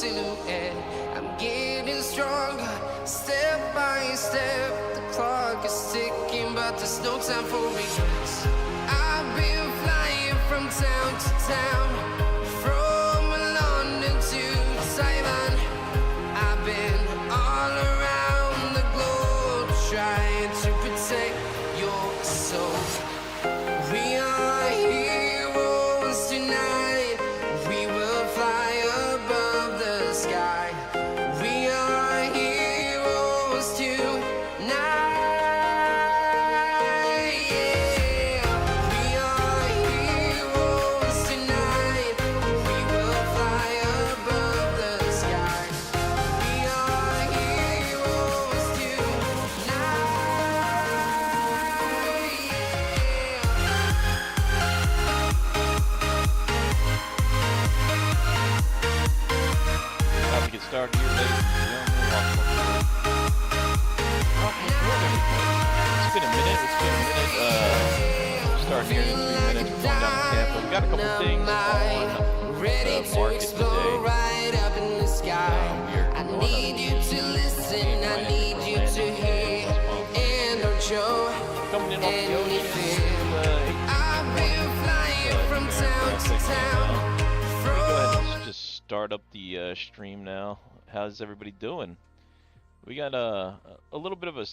silhouette. I'm getting stronger, step by step. The clock is ticking, but there's no time for regrets. I've been flying from town to town, from London to Taiwan. I've been all around the globe trying to protect your soul. We are heroes tonight. We will fly above the sky. We are heroes tonight. Yeah. We are heroes tonight. We will fly above the sky. We are heroes tonight. About to get started here, ladies and gentlemen. It's been a minute. Starting here in 3 minutes. We're going down to Tampa. We got a couple things on the market today. Right up in the sky. I need you to listen. I need you to hear. And don't show Coming in off the any ocean. fear. I've been flying from town to town. Go ahead and just start up the stream now. How's everybody doing? We got a little bit of a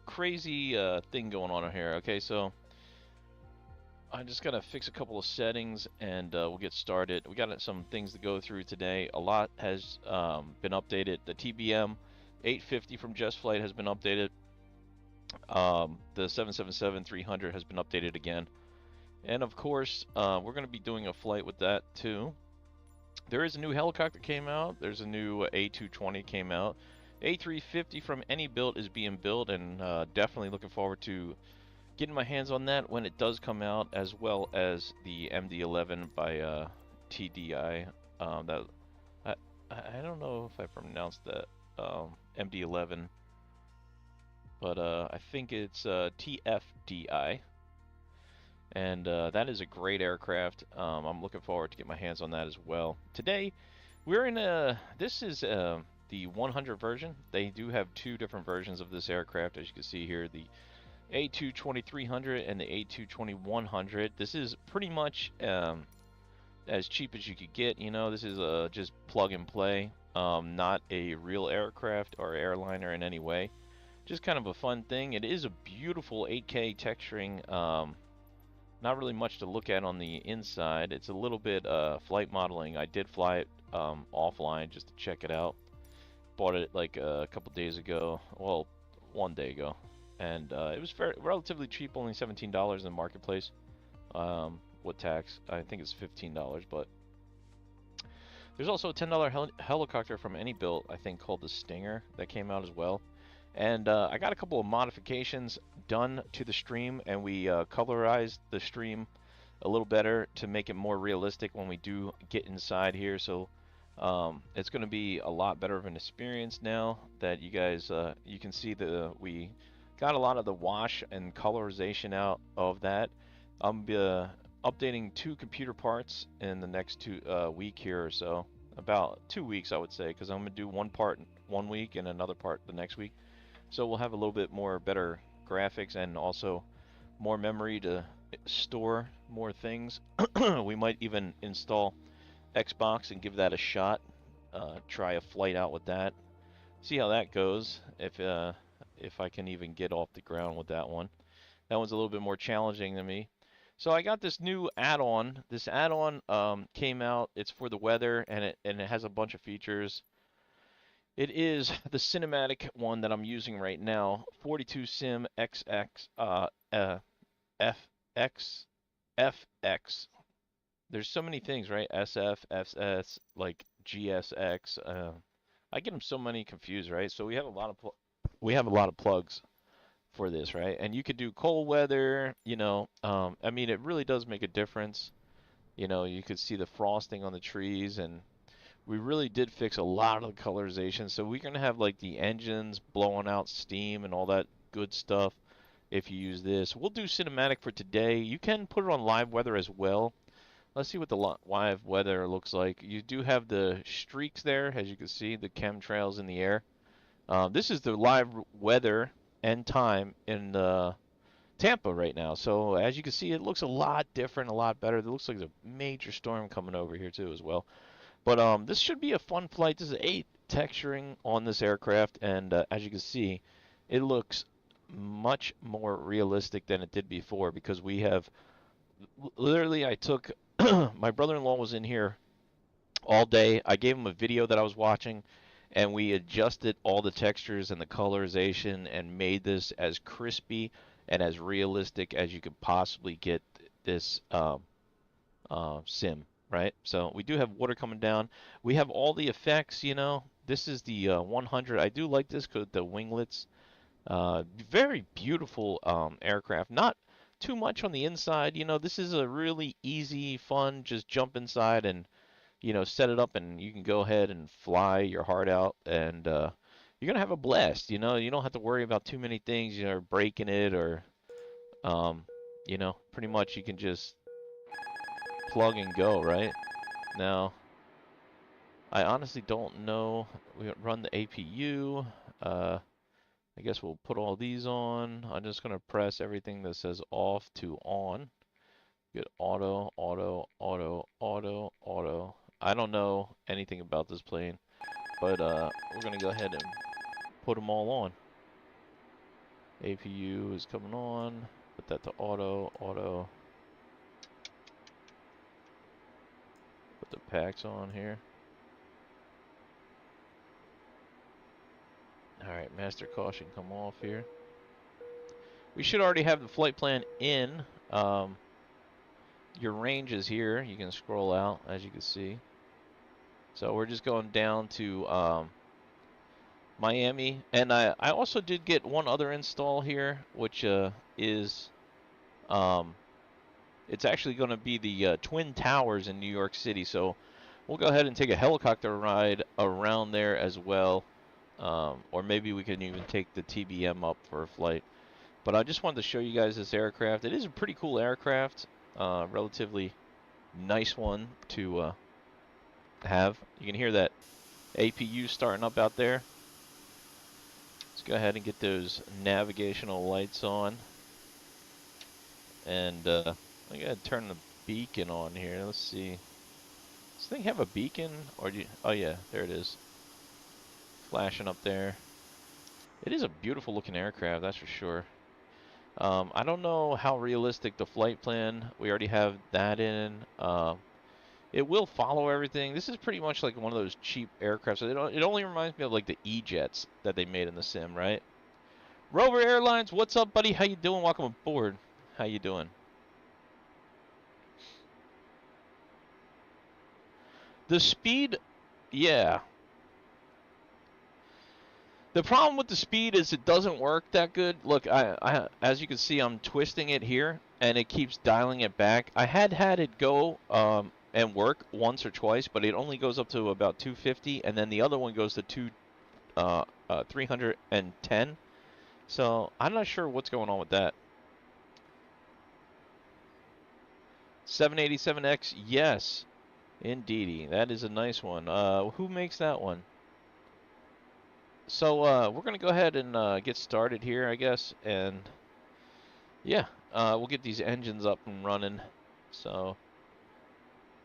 crazy thing going on here. Okay, so I just gotta fix a couple of settings and we'll get started. We got some things to go through today. A lot has been updated. The TBM 850 from Just Flight has been updated. The 777-300 has been updated again. And of course, we're going to be doing a flight with that too. There is a new helicopter came out. There's a new A220 came out. A350 from any build is being built, and definitely looking forward to getting my hands on that when it does come out, as well as the MD-11 by TDI. That I don't know if I pronounced that MD-11, but I think it's TFDI. And that is a great aircraft. I'm looking forward to get my hands on that as well. Today, we're in this is the 100 version. They do have two different versions of this aircraft, as you can see here, the A220-300 and the A220-100. This is pretty much as cheap as you could get. You know, this is just plug and play, not a real aircraft or airliner in any way. Just kind of a fun thing. It is a beautiful 8K texturing. Not really much to look at on the inside. It's a little bit flight modeling. I did fly it offline just to check it out. Bought it like a couple days ago. Well, 1 day ago. And it was relatively cheap, only $17 in the marketplace. With tax, I think it's $15. But there's also a $10 helicopter from any build, I think, called the Stinger, that came out as well. And I got a couple of modifications done to the stream, and we colorized the stream a little better to make it more realistic when we do get inside here. So it's going to be a lot better of an experience now that you guys you can see that we got a lot of the wash and colorization out of that. I'm updating 2 computer parts in the next week here or so, about 2 weeks I would say, because I'm going to do one part 1 week and another part the next week. So we'll have a little bit more better graphics and also more memory to store more things. We might even install Xbox and give that a shot. Try a flight out with that. See how that goes. If I can even get off the ground with that one. That one's a little bit more challenging than me. So I got this new add-on. This add-on came out. It's for the weather, and it has a bunch of features. It is the cinematic one that I'm using right now, 42 Sim XX FX. There's so many things, right? SF, FS, like GSX. I get them so many confused, right? So we have a lot of plugs for this, right? And you could do cold weather, you know. I mean, it really does make a difference. You know, you could see the frosting on the trees, and we really did fix a lot of the colorization. So we're going to have like the engines blowing out steam and all that good stuff if you use this. We'll do cinematic for today. You can put it on live weather as well. Let's see what the live weather looks like. You do have the streaks there, as you can see, the chemtrails in the air. This is the live weather and time in Tampa right now. So as you can see, it looks a lot different, a lot better. It looks like there's a major storm coming over here too as well. But this should be a fun flight. This is 8 texturing on this aircraft, and as you can see, it looks much more realistic than it did before because we have literally I took my brother-in-law was in here all day. I gave him a video that I was watching, and we adjusted all the textures and the colorization and made this as crispy and as realistic as you could possibly get this sim, right? So we do have water coming down. We have all the effects, you know. This is the 100. I do like this because the winglets. Very beautiful aircraft. Not too much on the inside. You know, this is a really easy, fun, just jump inside and, you know, set it up and you can go ahead and fly your heart out and you're gonna have a blast. You know, you don't have to worry about too many things, you know, breaking it or, um, you know, pretty much you can just plug and go, right? Now, I honestly don't know. We run the APU. I guess we'll put all these on. I'm just gonna press everything that says off to on. Get auto, auto, auto, auto, auto. I don't know anything about this plane, but we're gonna go ahead and put them all on. APU is coming on. Put that to auto, auto. Put the packs on here. Alright, master caution come off here. We should already have the flight plan in. Your range is here. You can scroll out, as you can see. So we're just going down to Miami. And I also did get one other install here, which is... it's actually going to be the Twin Towers in New York City. So we'll go ahead and take a helicopter ride around there as well. Or maybe we can even take the TBM up for a flight. But I just wanted to show you guys this aircraft. It is a pretty cool aircraft. Relatively nice one to have. You can hear that APU starting up out there. Let's go ahead and get those navigational lights on. And I gotta turn the beacon on here. Let's see. Does this thing have a beacon? Or do you, oh yeah, there it is. Flashing up there. It is a beautiful looking aircraft, that's for sure. I don't know how realistic the flight plan. We already have that in. It will follow everything. This is pretty much like one of those cheap aircraft. So it only reminds me of like the E-Jets that they made in the sim, right? Rover Airlines, what's up, buddy? How you doing? Welcome aboard. How you doing? The speed, yeah. The problem with the speed is it doesn't work that good. Look, as you can see, I'm twisting it here, and it keeps dialing it back. I had it go and work once or twice, but it only goes up to about 250, and then the other one goes to 310. So I'm not sure what's going on with that. 787X, yes, indeedy. That is a nice one. Who makes that one? So we're gonna go ahead and get started here, I guess, and yeah, we'll get these engines up and running. So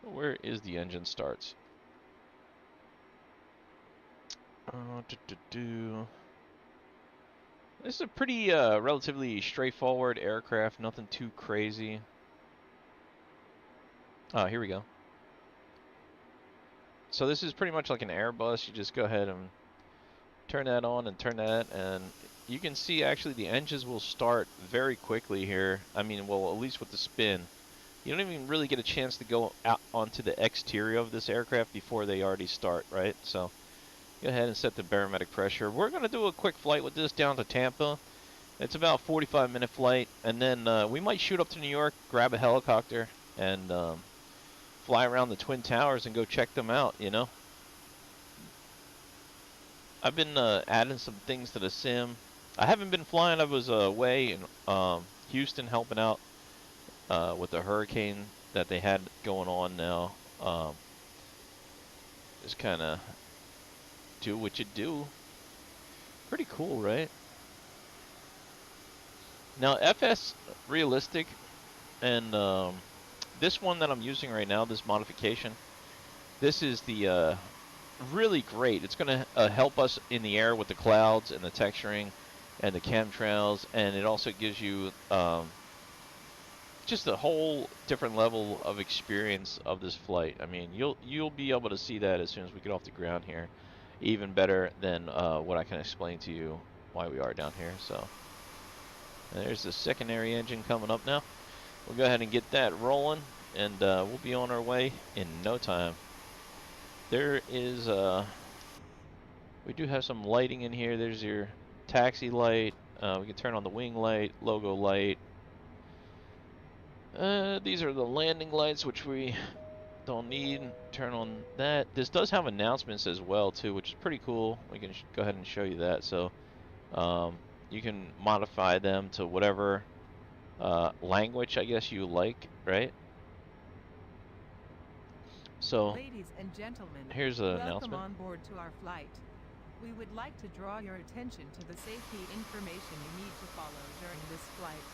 where is the engine starts? This is a pretty relatively straightforward aircraft, nothing too crazy. Here we go. So this is pretty much like an Airbus. You just go ahead and turn that on and turn that, and you can see actually the engines will start very quickly here. I mean, well, at least with the spin. You don't even really get a chance to go out onto the exterior of this aircraft before they already start, right? So go ahead and set the barometric pressure. We're going to do a quick flight with this down to Tampa. It's about a 45-minute flight, and then we might shoot up to New York, grab a helicopter, and fly around the Twin Towers and go check them out, you know? I've been adding some things to the sim. I haven't been flying. I was away in Houston helping out with the hurricane that they had going on now. Just kind of do what you do. Pretty cool, right? Now, FS Realistic and this one that I'm using right now, this modification, this is the really great. It's going to help us in the air with the clouds and the texturing and the chemtrails, and it also gives you just a whole different level of experience of this flight. I mean, you'll be able to see that as soon as we get off the ground here, even better than what I can explain to you why we are down here. So there's the secondary engine coming up now. We'll go ahead and get that rolling, and we'll be on our way in no time. There is we do have some lighting in here. There's your taxi light. We can turn on the wing light, logo light. These are the landing lights, which we don't need. Turn on that. This does have announcements as well too, which is pretty cool. We can go ahead and show you that. So you can modify them to whatever language, I guess, you like, right? So, ladies and gentlemen, here's an welcome announcement. on board to our flight. We would like to draw your attention to the safety information you need to follow during this flight.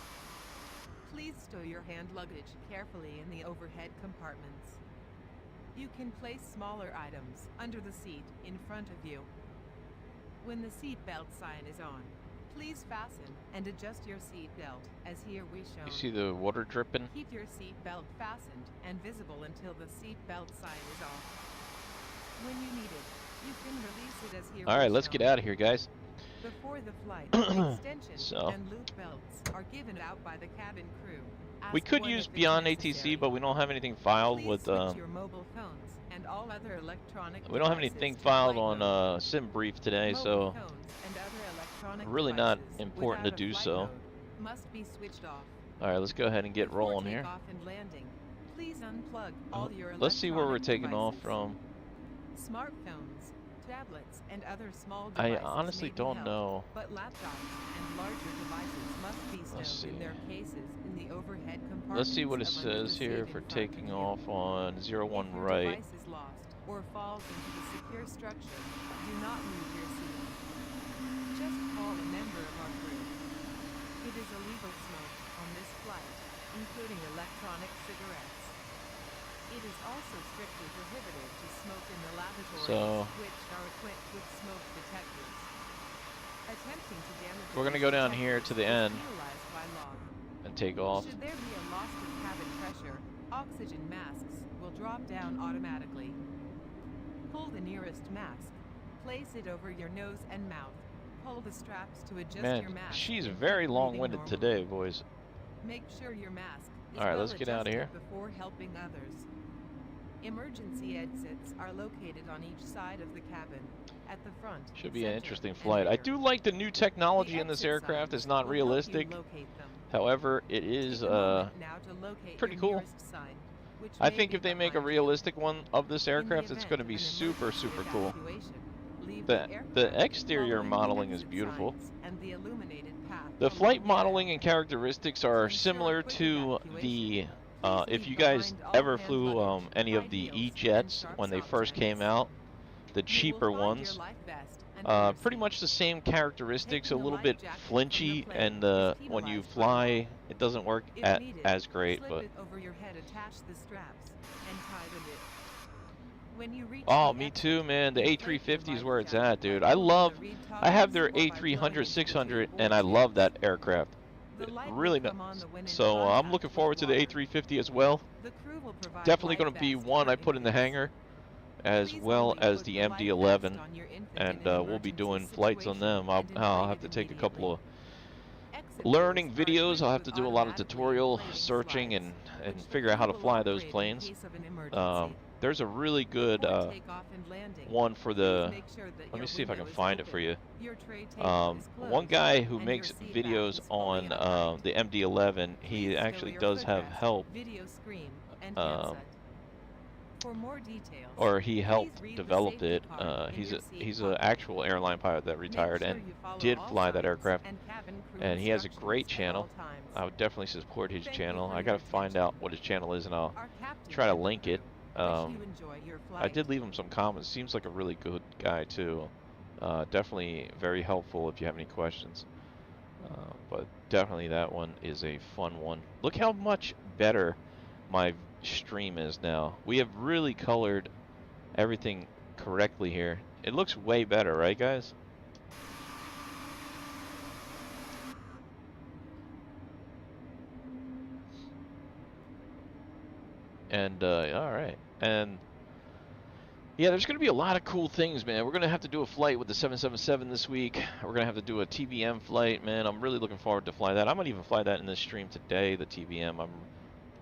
Please stow your hand luggage carefully in the overhead compartments. You can place smaller items under the seat in front of you. When the seat belt sign is on, please fasten and adjust your seat belt as here we show. You see the water dripping? Keep your seat belt fastened and visible until the seat belt sign is off. When you need it, you can release it as here. All right, let's get out of here, guys. Before the flight, extensions So. and loop belts are given out by the cabin crew. We Ask could one use if it's Beyond necessary. ATC, but we don't have anything filed Please with. switch your mobile phones and all other electronic We don't have devices anything to filed flight on mode. Sim Brief today, Mobile so phones and other electronic really not devices important to without a do flight so. mode must be switched off. All right, let's go ahead and get Before rolling here. takeoff and landing, please unplug all your Let's see where we're electronic taking off devices. from. Smartphones, tablets, and other small I devices honestly may be don't held, know. but laptops and larger devices must be Let's stowed in see. their cases in the overhead compartments. Let's see what it of under the says here seat for in front of taking you. off on 01 If your right. device is lost or falls into the secure structure, do not move your seat. Just call a member of our crew. It is illegal to smoke on this flight, including electronic cigarettes. It is also strictly prohibited to smoke in the lavatories, So- which are equipped with smoke detectors. Attempting to damage We're gonna these go down here detectors to the is end penalized by law. and take off. Should there be a loss of cabin pressure, oxygen masks will drop down automatically. Pull the nearest mask. Place it over your nose and mouth. Pull the straps to adjust Man, your mask. she's and very keep breathing long-winded normally. today, boys. Make sure your mask is All right, well let's get out of here. adjusted before helping others. Emergency exits are located on each side of the cabin. At the front, Should be an center, interesting and flight. I rear. do like the new technology The in this exit aircraft. signs It's not will help you realistic. locate them. However, it is Take a moment now to locate pretty your cool. nearest sign, which I may think be if they make a behind you. realistic one of this In the aircraft, it's event going to of be an super, emergency super cool. evacuation, leave The aircraft exterior following the modeling is exit beautiful. signs and the illuminated path The along flight the modeling aisle. and characteristics are ensure similar quick to evacuation, the if leave you guys behind all ever hand flew luggage, any of high the heels, and E-jets sharp when they sock first came pants. out, the You will cheaper find ones. your life vest under your Pretty seat. much the same characteristics, a Taking a little life bit jacket from the flinchy, plane and is when you penalized by fly, law. it doesn't work If needed, as great. slip But it over your head, attach the straps, and tie the knit. When you reach oh, the me exit, too, man. The inflate your A350 is life where it's jacket at, by dude. I pulling love. the reed I have toggles their or by blowing A300, into the 600, tube and or I love tubes. that aircraft. The light will Really come nice. on when in So I'm contact looking with forward to the water. A350 as well. The crew will provide Definitely life going to be vests one for I put in the infants. hangar, as Please well only as put the the life MD-11, vest on your infant and in an we'll be emergency doing flights on situation them. I'll and inflate have to it take a couple of immediately. Exit learning doors are videos. equipped I'll have with to do a lot of automatically tutorial inflating searching slides, and which the figure out how crew to will fly those operate in planes. case of an emergency. There's a really good Before takeoff and landing, one for please the. make sure that Let me your see if I window can is find it open, for you. your tray table is One closed, guy who and makes your seat back videos is fully on upright. the MD-11, he Please stow actually your does have footrest, help video screen, and um, handset. For more details, or he please helped read the develop safety it. card in He's your a seat he's an pocket. actual airline pilot that Make retired sure and you follow did all fly that signs aircraft. and cabin crew And he has a instructions great at channel. all times. I would definitely support his Thank you channel. for I your gotta find attention. out what his channel is, and I'll Our captain try to and the link it. crew wish you enjoy your I flight. did leave him some comments. Seems like a really good guy too. Definitely very helpful if you have any questions. But definitely that one is a fun one. Look how much better my stream is now. We have really colored everything correctly here. It looks way better, right, guys? And all right, and yeah, there's going to be a lot of cool things, man. We're going to have to do a flight with the 777 this week. We're going to have to do a TBM flight, man. I'm really looking forward to fly that. I might even fly that in this stream today, the TBM.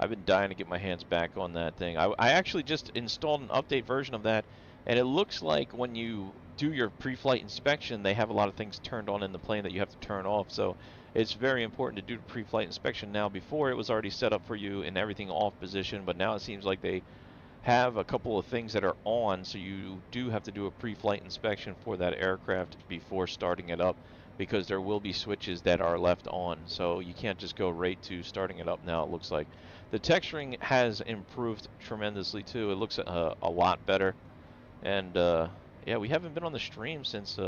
I've been dying to get my hands back on that thing. I actually just installed an update version of that, and it looks like when you do your pre-flight inspection, they have a lot of things turned on in the plane that you have to turn off. So it's very important to do the pre-flight inspection now. Before, it was already set up for you in everything off position, but now it seems like they have a couple of things that are on, so you do have to do a pre-flight inspection for that aircraft before starting it up, because there will be switches that are left on, so you can't just go right to starting it up now. It looks like the texturing has improved tremendously too. It looks a lot better, and yeah, we haven't been on the stream since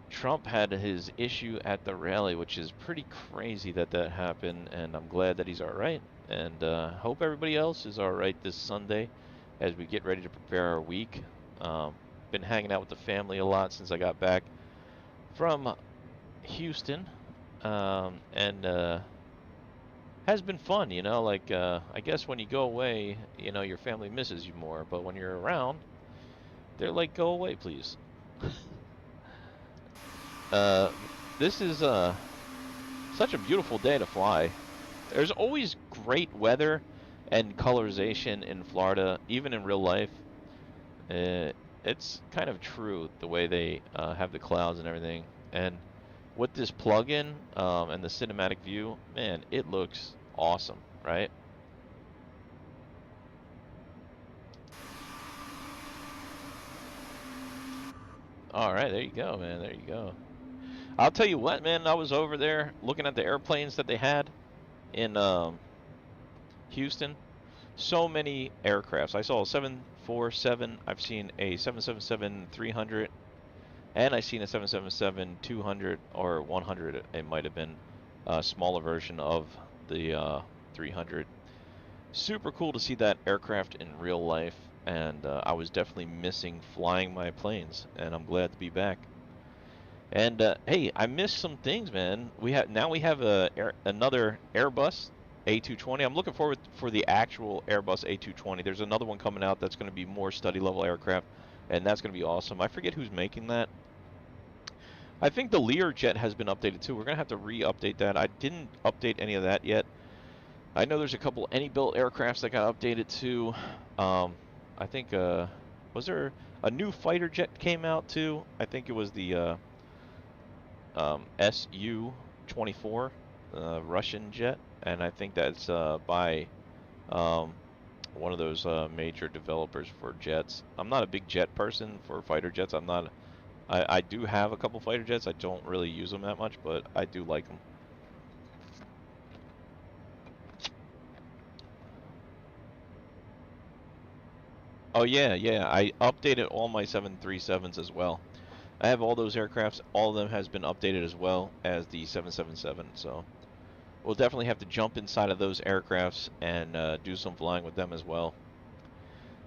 Trump had his issue at the rally, which is pretty crazy that that happened, and I'm glad that he's all right. And hope everybody else is all right this Sunday as we get ready to prepare our week. Been hanging out with the family a lot since I got back from Houston, and has been fun, you know. Like I guess when you go away, you know, your family misses you more, but when you're around, they're like, "Go away, please." This is such a beautiful day to fly. There's always great weather and colorization in Florida, even in real life. It's kind of true the way they have the clouds and everything. And with this plugin and the cinematic view, man, it looks awesome, right? All right, there you go, man. There you go. I'll tell you what, man. I was over there looking at the airplanes that they had in Houston. So many aircrafts. I saw a 747. I've seen a 777-300, and I've seen a 777-200 or 100. It might have been a smaller version of the 300. Super cool to see that aircraft in real life, and I was definitely missing flying my planes, and I'm glad to be back. And hey, I missed some things, man. We have another Airbus A220. I'm looking forward for the actual Airbus A220. There's another one coming out that's going to be more study level aircraft, and that's going to be awesome. I forget who's making that. I think the Learjet has been updated too. We're going to have to re-update that. I didn't update any of that yet. I know there's a couple any-built aircrafts that got updated too. I think was there a new fighter jet came out too? I think it was the Su-24, Russian jet, and I think that's by one of those major developers for jets. I'm not a big jet person for fighter jets. I do have a couple fighter jets. I don't really use them that much, but I do like them. Oh yeah, yeah. I updated all my 737s as well. I have all those aircrafts. All of them has been updated as well as the 777. So we'll definitely have to jump inside of those aircrafts and do some flying with them as well.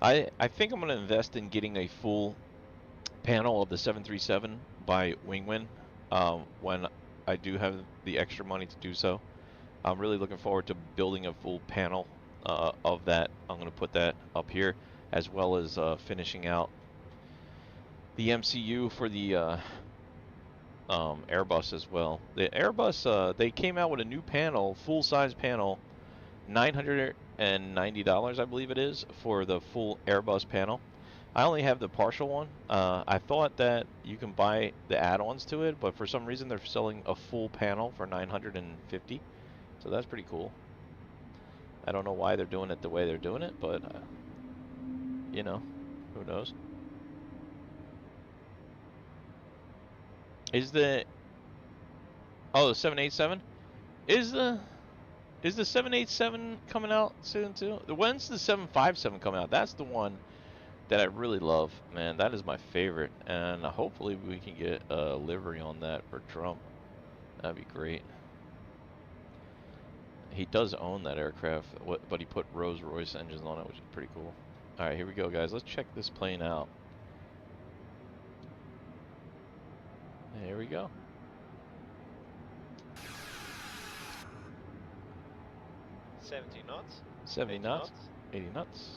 I think I'm going to invest in getting a full panel of the 737 by Wingwin when I do have the extra money to do so. I'm really looking forward to building a full panel of that. I'm going to put that up here, as well as finishing out the MCU for the Airbus as well. The Airbus, they came out with a new panel, full-size panel, $990, I believe it is, for the full Airbus panel. I only have the partial one. I thought that you can buy the add-ons to it, but for some reason they're selling a full panel for $950, so that's pretty cool. I don't know why they're doing it the way they're doing it, but you know, who knows? Is the 787? Is the 787 coming out soon too? When's the 757 coming out? That's the one that I really love, man. That is my favorite, and hopefully we can get a livery on that for Trump. That'd be great. He does own that aircraft, but he put Rolls-Royce engines on it, which is pretty cool. All right, here we go, guys. Let's check this plane out. Here we go. Seventy knots. 70 80 knots. 80 knots.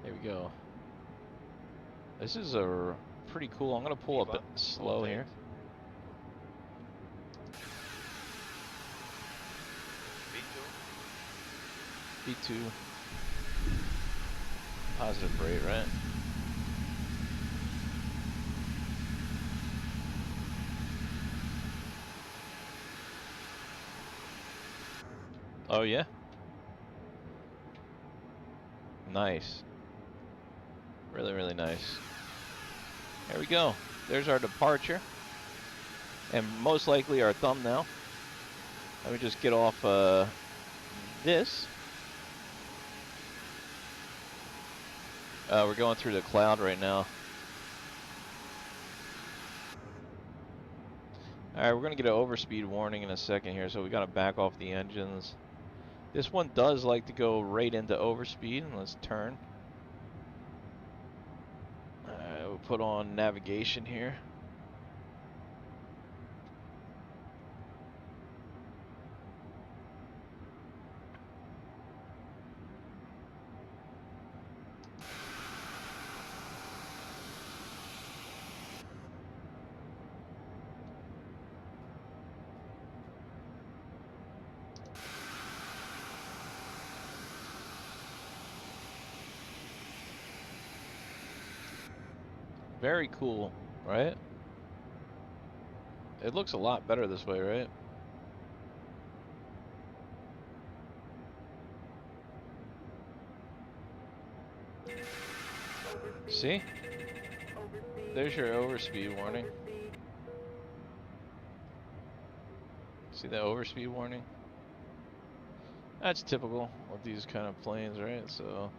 Here we go. This is a pretty cool. I'm gonna pull up V1, it slow here. V2. V2. Positive rate, right? Oh yeah. Nice. Really, really nice. There we go. There's our departure. And most likely our thumbnail. Let me just get off this. We're going through the cloud right now. Alright, we're going to get an overspeed warning in a second here, so we got to back off the engines. This one does like to go right into overspeed, and let's turn. Alright, we'll put on navigation here. Very cool, right? It looks a lot better this way, right? See? There's your overspeed warning. See that overspeed warning? That's typical with these kind of planes, right? So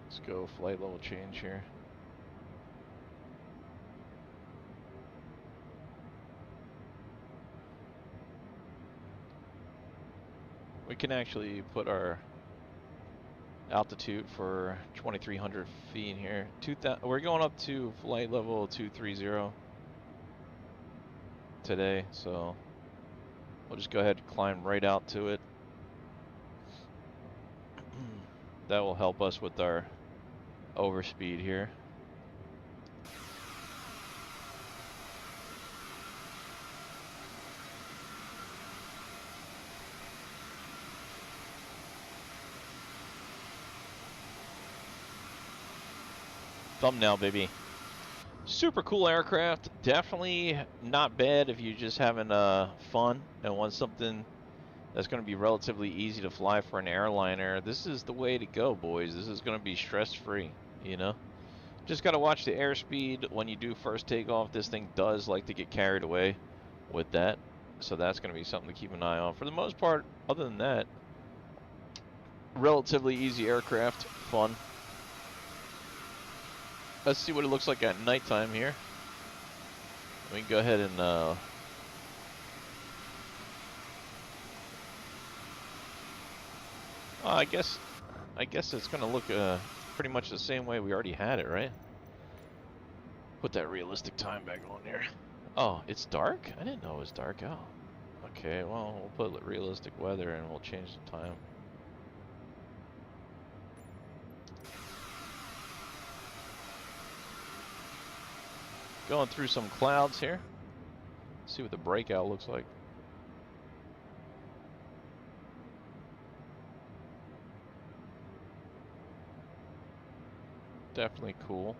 let's go flight level change here. We can actually put our altitude for 2,300 feet here. We're going up to flight level 230 today, so we'll just go ahead and climb right out to it. That will help us with our overspeed here. Thumbnail, baby. Super cool aircraft. Definitely not bad if you're just having fun and want something that's going to be relatively easy to fly for an airliner. This is the way to go, boys. This is going to be stress-free, you know? Just got to watch the airspeed when you do first takeoff. This thing does like to get carried away with that, so that's going to be something to keep an eye on. For the most part, other than that, relatively easy aircraft, fun. Let's see what it looks like at nighttime here. We can go ahead and I guess it's gonna look pretty much the same way we already had it, right? Put that realistic time back on there. Oh, it's dark? I didn't know it was dark out. Okay, well, we'll put realistic weather and we'll change the time. Going through some clouds here. See what the breakout looks like. Definitely cool.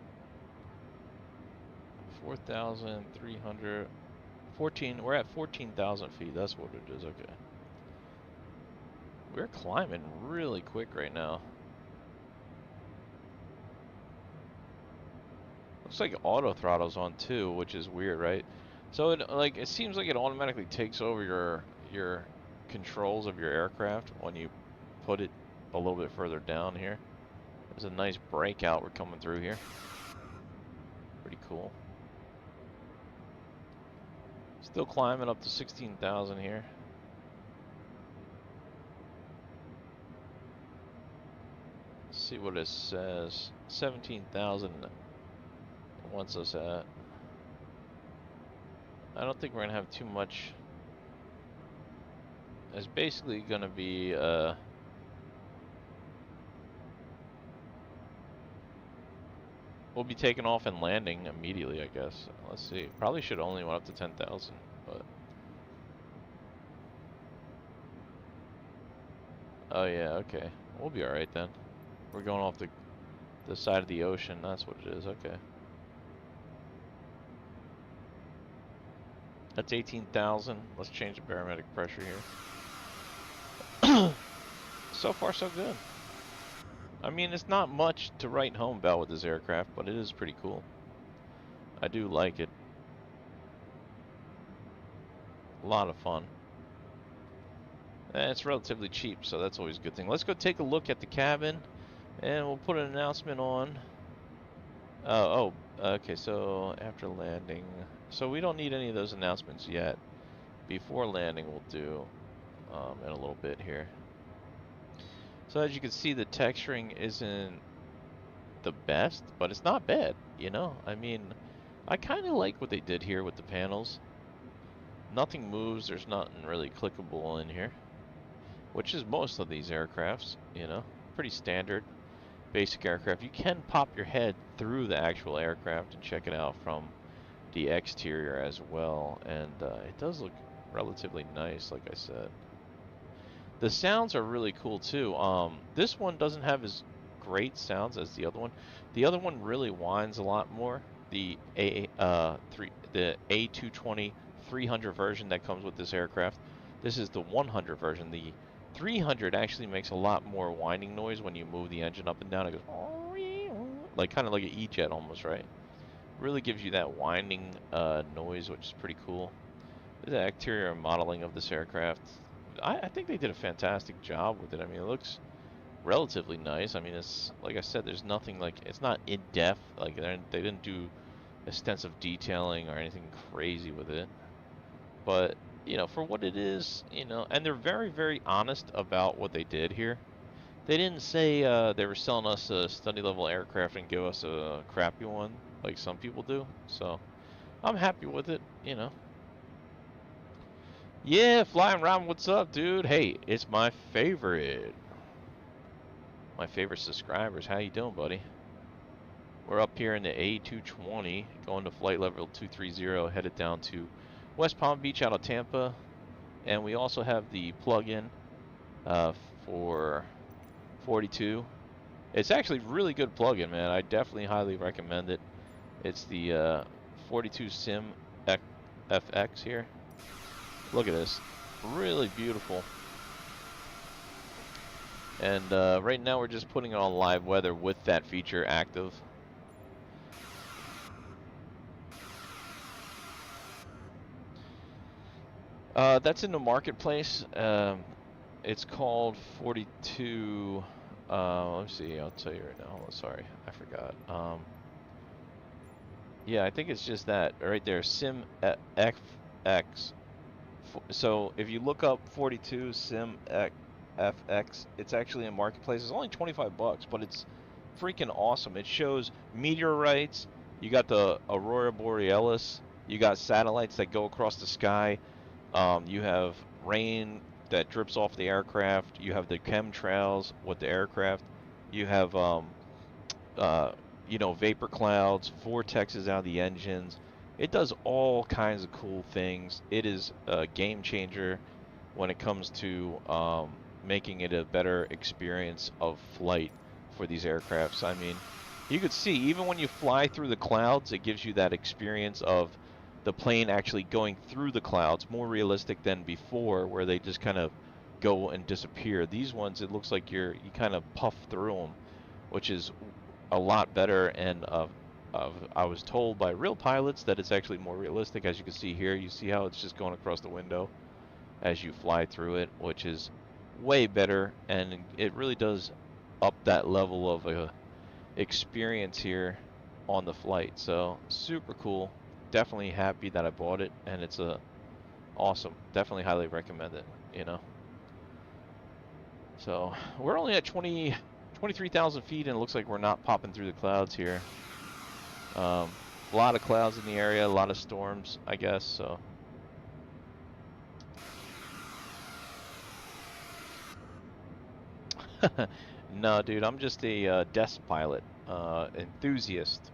4,300 14. We're at 14,000 feet. That's what it is. Okay. We're climbing really quick right now. Looks like auto throttle's on too, which is weird, right? So it seems like it automatically takes over your controls of your aircraft when you put it a little bit further down here. There's a nice breakout we're coming through here. Pretty cool. Still climbing up to 16,000 here. Let's see what it says. 17,000 wants us at. I don't think we're gonna have too much. It's basically gonna be we'll be taking off and landing immediately, I guess. Let's see. Probably should only went up to 10,000, but oh yeah, okay. We'll be all right then. We're going off the side of the ocean. That's what it is. Okay. That's 18,000. Let's change the barometric pressure here. So far, so good. I mean, it's not much to write home about with this aircraft, but it is pretty cool. I do like it. A lot of fun. And it's relatively cheap, so that's always a good thing. Let's go take a look at the cabin, and we'll put an announcement on. Okay, so after landing. So we don't need any of those announcements yet. Before landing, we'll do in a little bit here. So as you can see, the texturing isn't the best, but it's not bad, you know? I mean, I kind of like what they did here with the panels. Nothing moves, there's nothing really clickable in here, which is most of these aircrafts, you know? Pretty standard, basic aircraft. You can pop your head through the actual aircraft and check it out from the exterior as well, and it does look relatively nice, like I said. The sounds are really cool too. This one doesn't have as great sounds as the other one. The other one really whines a lot more. The A220 300 version that comes with this aircraft. This is the 100 version. The 300 actually makes a lot more whining noise when you move the engine up and down. It goes like kind of like an E-jet almost, right? Really gives you that whining noise, which is pretty cool. The exterior modeling of this aircraft, I think they did a fantastic job with it. I mean, it looks relatively nice. I mean, it's like I said, there's nothing like, it's not in depth. Like they didn't do extensive detailing or anything crazy with it. But you know, for what it is, you know, and they're very, very honest about what they did here. They didn't say they were selling us a study level aircraft and give us a crappy one like some people do. So I'm happy with it, you know. Yeah, Flying Ron, what's up, dude? Hey, it's my favorite subscribers. How you doing, buddy? We're up here in the A220, going to flight level 230, headed down to West Palm Beach out of Tampa. And we also have the plug-in for 42. It's actually really good plug-in, man. I definitely highly recommend it. It's the 42 Sim FX here. Look at this, really beautiful. And right now we're just putting it on live weather with that feature active. That's in the marketplace. It's called 42. Let me see. I'll tell you right now. Oh, sorry, I forgot. Yeah, I think it's just that right there. Sim FX. So if you look up 42 Sim FX, it's actually in marketplace. It's only 25 bucks, but it's freaking awesome. It shows meteorites. You got the Aurora Borealis. You got satellites that go across the sky. You have rain that drips off the aircraft. You have the chemtrails with the aircraft. You have you know, vapor clouds, vortexes out of the engines. It does all kinds of cool things. It is a game changer when it comes to making it a better experience of flight for these aircrafts. I mean, you could see, even when you fly through the clouds, it gives you that experience of the plane actually going through the clouds, more realistic than before, where they just kind of go and disappear. These ones, it looks like you kind of puff through them, which is a lot better. And I was told by real pilots that it's actually more realistic. As you can see here, you see how it's just going across the window as you fly through it, which is way better, and it really does up that level of experience here on the flight. So super cool. Definitely happy that I bought it, and it's awesome. Definitely highly recommend it, you know. So we're only at 23,000 feet, and it looks like we're not popping through the clouds here. A lot of clouds in the area, a lot of storms, I guess. So no, dude, I'm just a desk pilot, enthusiast,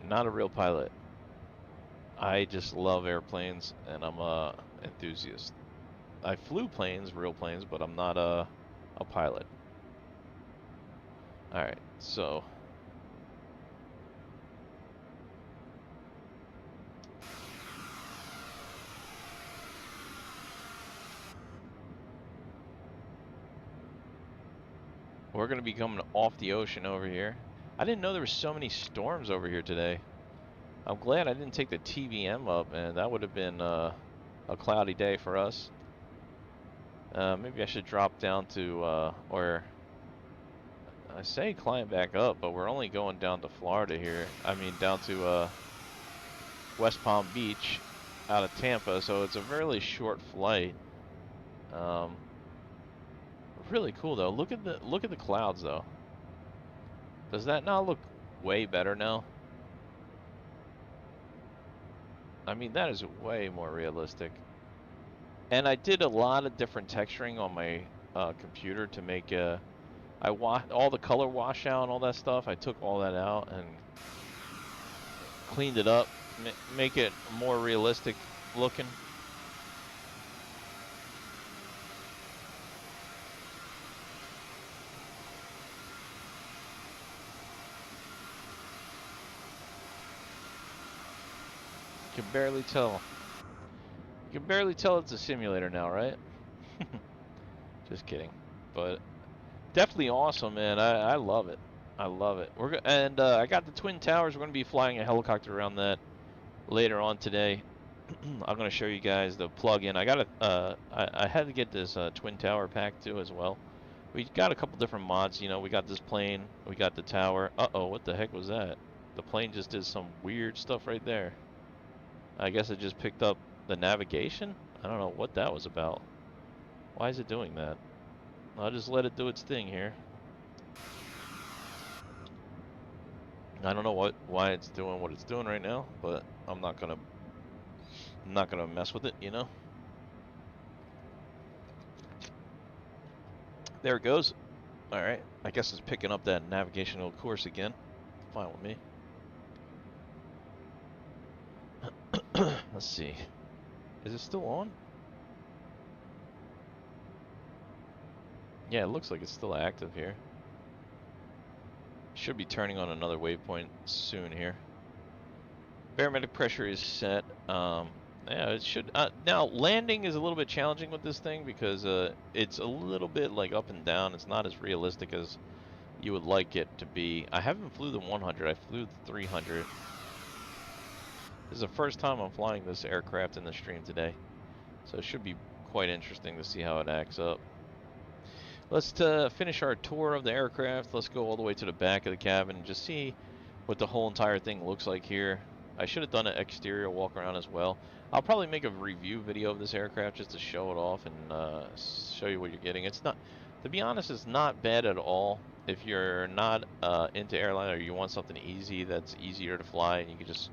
not a real pilot. I just love airplanes, and I'm a enthusiast. I flew planes, real planes, but I'm not a pilot. All right, so we're gonna be coming off the ocean over here. I didn't know there were so many storms over here today. I'm glad I didn't take the TVM up, man. That would have been a cloudy day for us. Maybe I should drop down to, or I say climb back up, but we're only going down to Florida here. I mean, down to West Palm Beach out of Tampa, so it's a really short flight. Really cool though. Look at the clouds though. Does that not look way better now? I mean, that is way more realistic. And I did a lot of different texturing on my computer to make all the color washout and all that stuff. I took all that out and cleaned it up, make it more realistic looking. You can barely tell. You can barely tell it's a simulator now, right? Just kidding. But definitely awesome, man. I love it. I love it. I got the Twin Towers. We're going to be flying a helicopter around that later on today. I'm going to show you guys the plug-in. I had to get this Twin Tower pack too as well. We got a couple different mods. You know, we got this plane. We got the tower. Uh-oh, what the heck was that? The plane just did some weird stuff right there. I guess it just picked up the navigation? I don't know what that was about. Why is it doing that? I'll just let it do its thing here. I don't know why it's doing what it's doing right now, but I'm not gonna mess with it, you know. There it goes. All right, I guess it's picking up that navigational course again. Fine with me. Let's see. Is it still on? Yeah, it looks like it's still active here. Should be turning on another waypoint soon here. Barometric pressure is set. Yeah, it should. Now, landing is a little bit challenging with this thing because it's a little bit like up and down. It's not as realistic as you would like it to be. I haven't flew the 100. I flew the 300. This is the first time I'm flying this aircraft in the stream today, so it should be quite interesting to see how it acts up. Let's finish our tour of the aircraft. Let's go all the way to the back of the cabin and just see what the whole entire thing looks like here. I should have done an exterior walk around as well. I'll probably make a review video of this aircraft just to show it off and show you what you're getting. It's not, to be honest, it's not bad at all. If you're not into airline or you want something easy that's easier to fly and you can just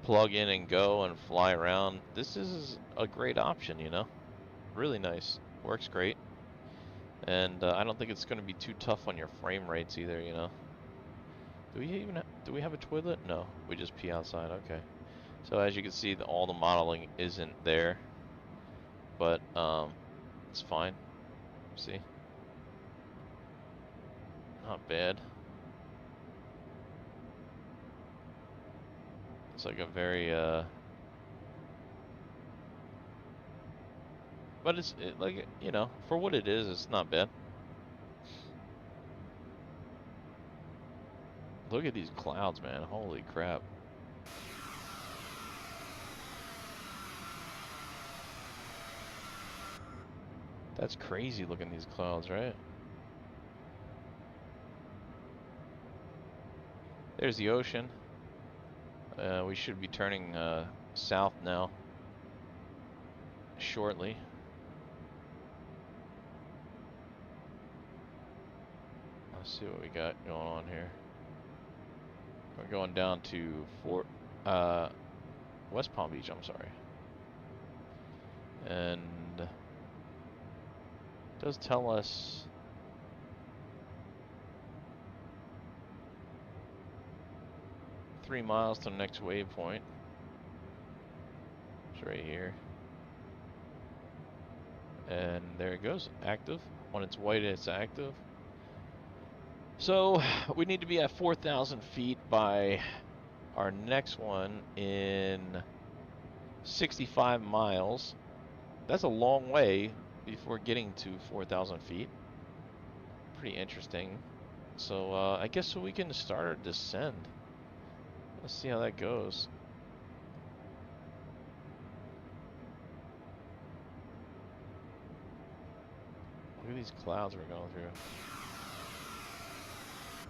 plug in and go and fly around, this is a great option, you know. Really nice. Works great. And I don't think it's going to be too tough on your frame rates either, you know. Do we have a toilet? No, we just pee outside. Okay. So as you can see, all the modeling isn't there, but it's fine. See, not bad. It's like a very But it's like, you know, for what it is, it's not bad. Look at these clouds, man. Holy crap. That's crazy looking, these clouds, right? There's the ocean. We should be turning south now shortly. Let's see what we got going on here. We're going down to West Palm Beach, I'm sorry. And it does tell us "3 miles to the next waypoint." It's right here. And there it goes, active. When it's white, it's active. So we need to be at 4,000 feet by our next one in 65 miles. That's a long way before getting to 4,000 feet. Pretty interesting. So I guess we can start our descent. Let's see how that goes. Look at these clouds we're going through.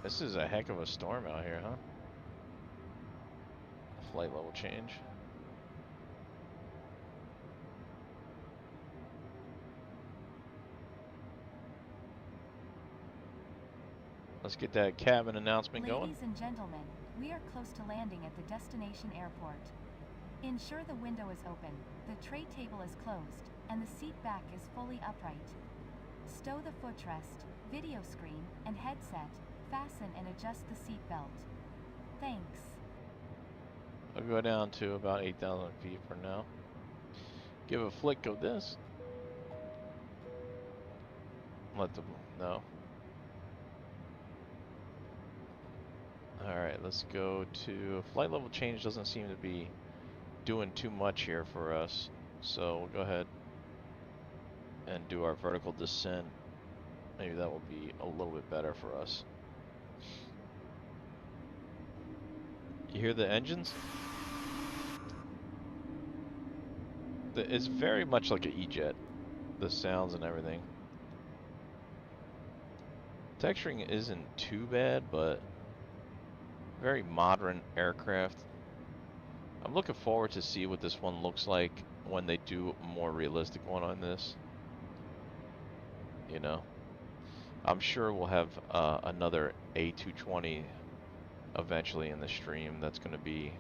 This is a heck of a storm out here, huh? Flight level change. Let's get that cabin announcement going. Ladies and gentlemen, we are close to landing at the destination airport. Ensure the window is open, the tray table is closed, and the seat back is fully upright. Stow the footrest, video screen, and headset. Fasten and adjust the seat belt. Thanks. I'll go down to about 8,000 feet for now. Give a flick of this. Let them know. Alright, let's go to flight level change. Doesn't seem to be doing too much here for us. So we'll go ahead and do our vertical descent. Maybe that will be a little bit better for us. You hear the engines? It's very much like an E-jet. The sounds and everything. Texturing isn't too bad, but very modern aircraft. I'm looking forward to see what this one looks like when they do a more realistic one on this. You know, I'm sure we'll have another A220 eventually in the stream that's going to be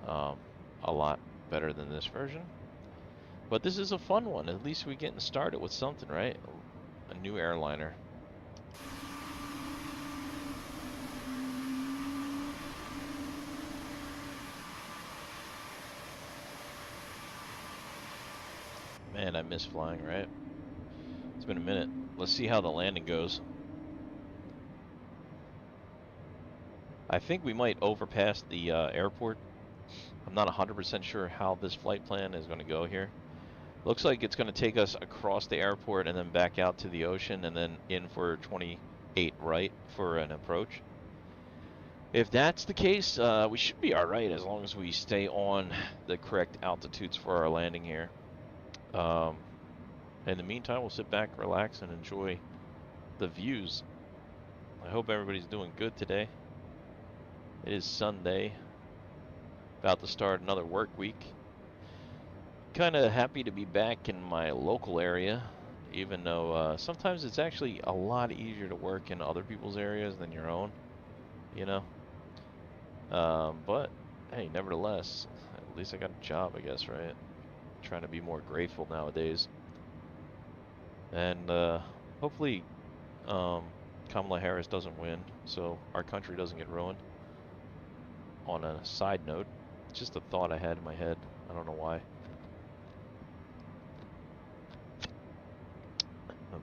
a lot better than this version. But this is a fun one. At least we're getting started with something, right? A new airliner. Man, I miss flying, right? It's been a minute. Let's see how the landing goes. I think we might overpass the airport. I'm not 100% sure how this flight plan is going to go here. Looks like it's going to take us across the airport and then back out to the ocean and then in for 28 right for an approach. If that's the case, we should be alright as long as we stay on the correct altitudes for our landing here. In the meantime, we'll sit back, relax, and enjoy the views. I hope everybody's doing good today. It is Sunday, about to start another work week. Kind of happy to be back in my local area, even though sometimes it's actually a lot easier to work in other people's areas than your own, you know. But hey, nevertheless, at least I got a job, I guess, right? Trying to be more grateful nowadays. And hopefully Kamala Harris doesn't win, so our country doesn't get ruined. On a side note, it's just a thought I had in my head. I don't know why.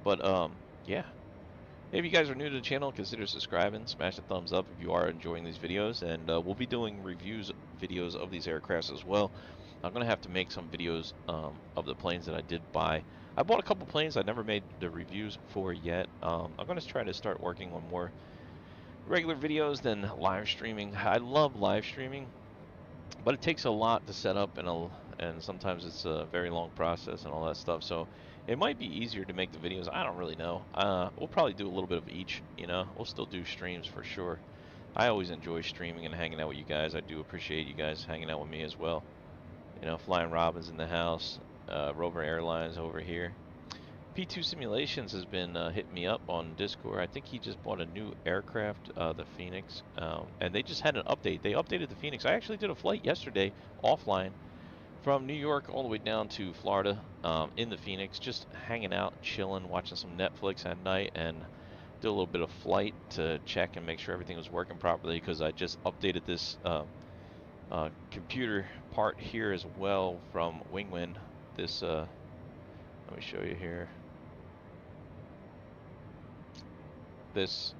But yeah. If you guys are new to the channel, consider subscribing, smash the thumbs up if you are enjoying these videos, and we'll be doing reviews videos of these aircrafts as well. I'm gonna have to make some videos of the planes that I did buy. I bought a couple planes I never made the reviews for yet. I'm gonna try to start working on more regular videos than live streaming. I love live streaming, but it takes a lot to set up, and sometimes it's a very long process and all that stuff. So it might be easier to make the videos. I don't really know. We'll probably do a little bit of each. You know, we'll still do streams for sure. I always enjoy streaming and hanging out with you guys. I do appreciate you guys hanging out with me as well. You know, Flying Robin's in the house. Rover Airlines over here. P2 Simulations has been hitting me up on Discord. I think he just bought a new aircraft, the Phoenix, and they just had an update. They updated the Phoenix. I actually did a flight yesterday offline from New York all the way down to Florida in the Phoenix, just hanging out, chilling, watching some Netflix at night, and did a little bit of flight to check and make sure everything was working properly, because I just updated this computer part here as well from Wingwin. This, let me show you here. This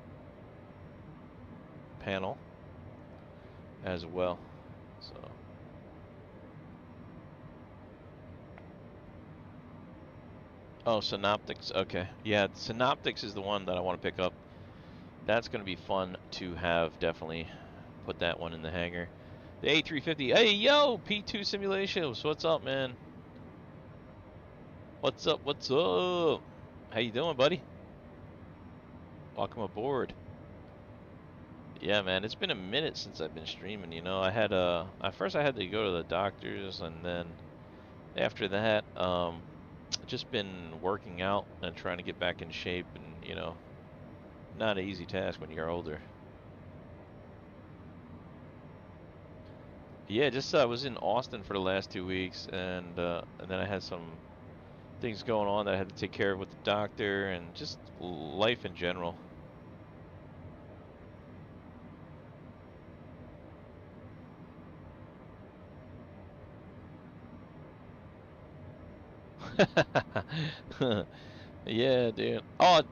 panel as well. So oh, Synoptics. Okay, yeah, Synoptics is the one that I want to pick up. That's going to be fun to have. Definitely put that one in the hangar. The A350. Hey, yo, P2 Simulations. What's up, man? What's up? What's up? How you doing, buddy? Welcome aboard. Yeah, man, it's been a minute since I've been streaming. You know, I had at first I had to go to the doctors, and then after that, just been working out and trying to get back in shape, and you know, not an easy task when you're older. Yeah, just was in Austin for the last 2 weeks, and then I had some things going on that I had to take care of with the doctor, and just life in general. Yeah, dude. Oh,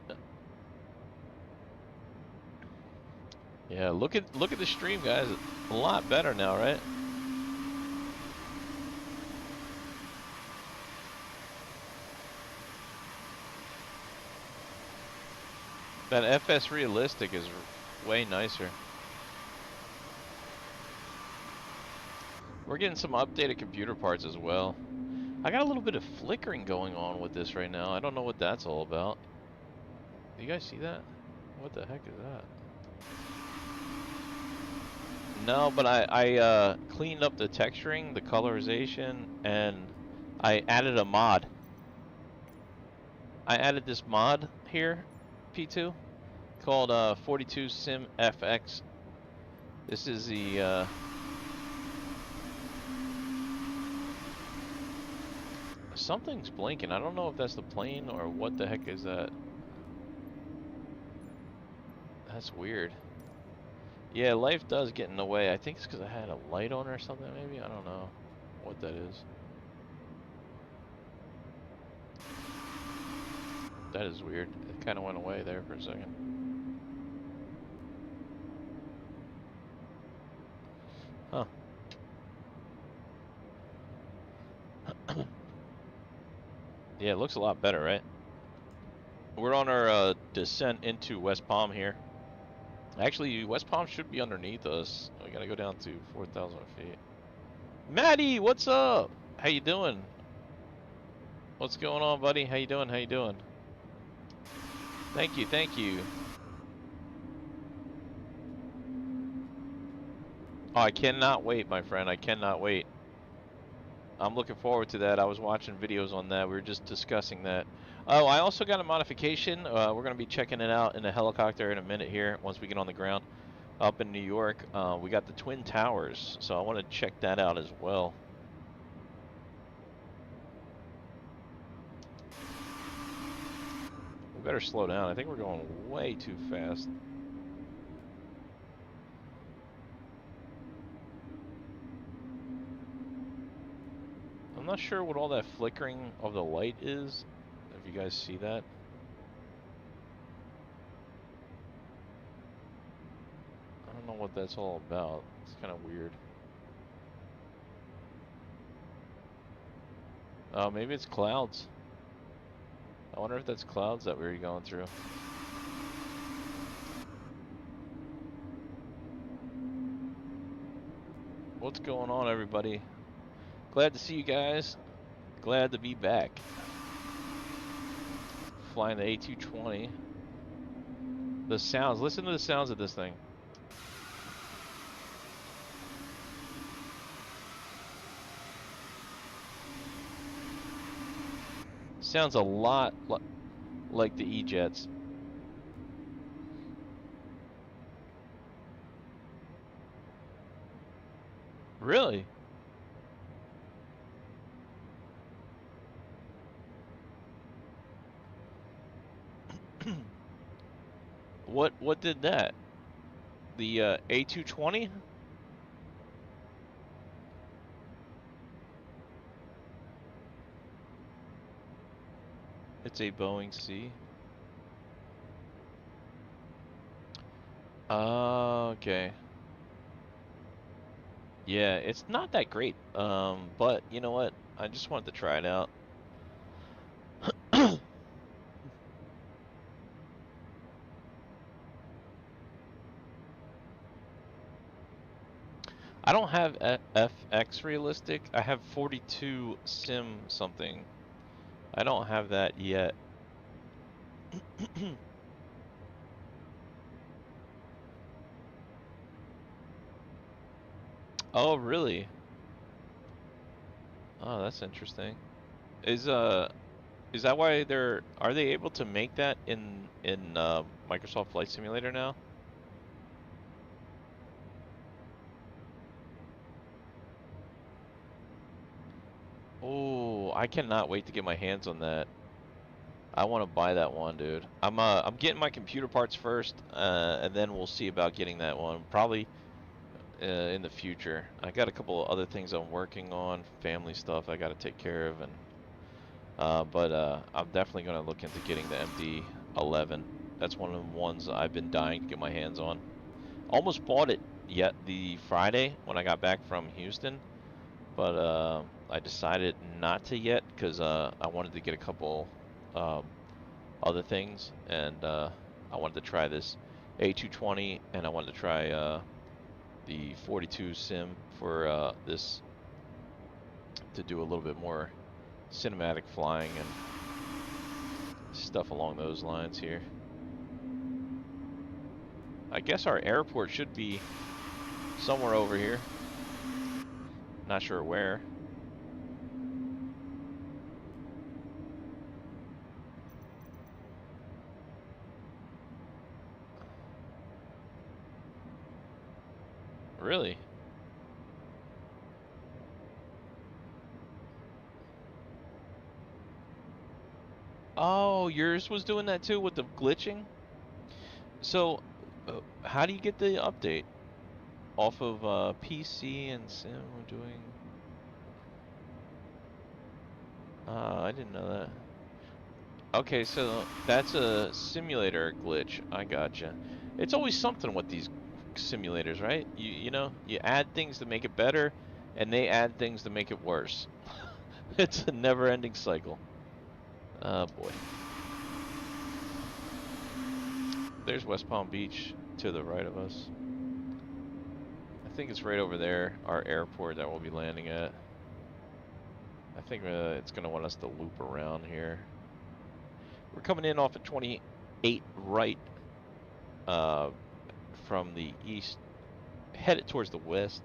yeah. Look at the stream, guys. A lot better now, right? That FS Realistic is way nicer. We're getting some updated computer parts as well. I got a little bit of flickering going on with this right now. I don't know what that's all about. Do you guys see that? What the heck is that? No, but I cleaned up the texturing, the colorization, and I added a mod. I added this mod here, P2, called 42 Sim FX. This is the something's blinking. I don't know if that's the plane or what the heck is that. That's weird. Yeah, life does get in the way. I think it's because I had a light on or something, maybe? I don't know what that is. That is weird. It kind of went away there for a second. Huh. Yeah, it looks a lot better, right? We're on our descent into West Palm here. Actually, West Palm should be underneath us. We gotta go down to 4,000 feet. Maddie, what's up? How you doing? What's going on, buddy? How you doing? How you doing? Thank you, thank you. Oh, I cannot wait, my friend. I cannot wait. I'm looking forward to that. I was watching videos on that. We were just discussing that. Oh, I also got a modification. We're going to be checking it out in a helicopter in a minute here once we get on the ground up in New York. We got the Twin Towers, so I want to check that out as well. We better slow down. I think we're going way too fast. I'm not sure what all that flickering of the light is, if you guys see that. I don't know what that's all about. It's kind of weird. Oh, maybe it's clouds. I wonder if that's clouds that we're going through. What's going on, everybody? Glad to see you guys. Glad to be back. Flying the A220. The sounds. Listen to the sounds of this thing. Sounds a lot like the E-Jets. Really? What did that? The A220? It's a Boeing C. Okay. Yeah, it's not that great. But you know what? I just wanted to try it out. I don't have FX realistic. I have 42 sim something. I don't have that yet. Oh, really? Oh, that's interesting. Is that why are they able to make that in Microsoft Flight Simulator now? Oh, I cannot wait to get my hands on that. I want to buy that one, dude. I'm getting my computer parts first, and then we'll see about getting that one. Probably in the future. I got a couple of other things I'm working on, family stuff I got to take care of, and but I'm definitely gonna look into getting the MD-11. That's one of the ones I've been dying to get my hands on. Almost bought it yet the Friday when I got back from Houston, but I decided not to yet because I wanted to get a couple um, other things, and I wanted to try this A220, and I wanted to try the 42 sim for this to do a little bit more cinematic flying and stuff along those lines here. I guess our airport should be somewhere over here. Not sure where. Really? Oh, yours was doing that too with the glitching? So, how do you get the update? Off of PC and Sim we're doing... I didn't know that. Okay, so that's a simulator glitch. I gotcha. It's always something with these simulators, right? You know, you add things to make it better, and they add things to make it worse. It's a never-ending cycle. Oh boy. There's West Palm Beach to the right of us. I think it's right over there, our airport that we'll be landing at. I think it's going to want us to loop around here. We're coming in off of 28 right from the east, headed towards the west.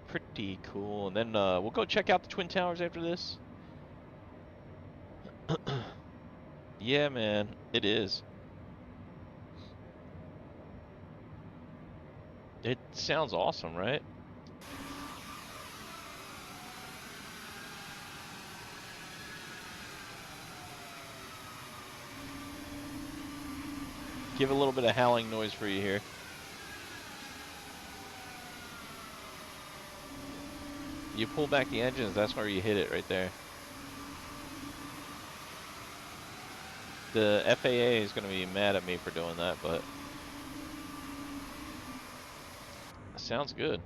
Pretty cool. And then we'll go check out the Twin Towers after this. Yeah, man, it is. It sounds awesome, right? Give a little bit of howling noise for you here. You pull back the engines, that's where you hit it right there. The FAA is going to be mad at me for doing that, but sounds good.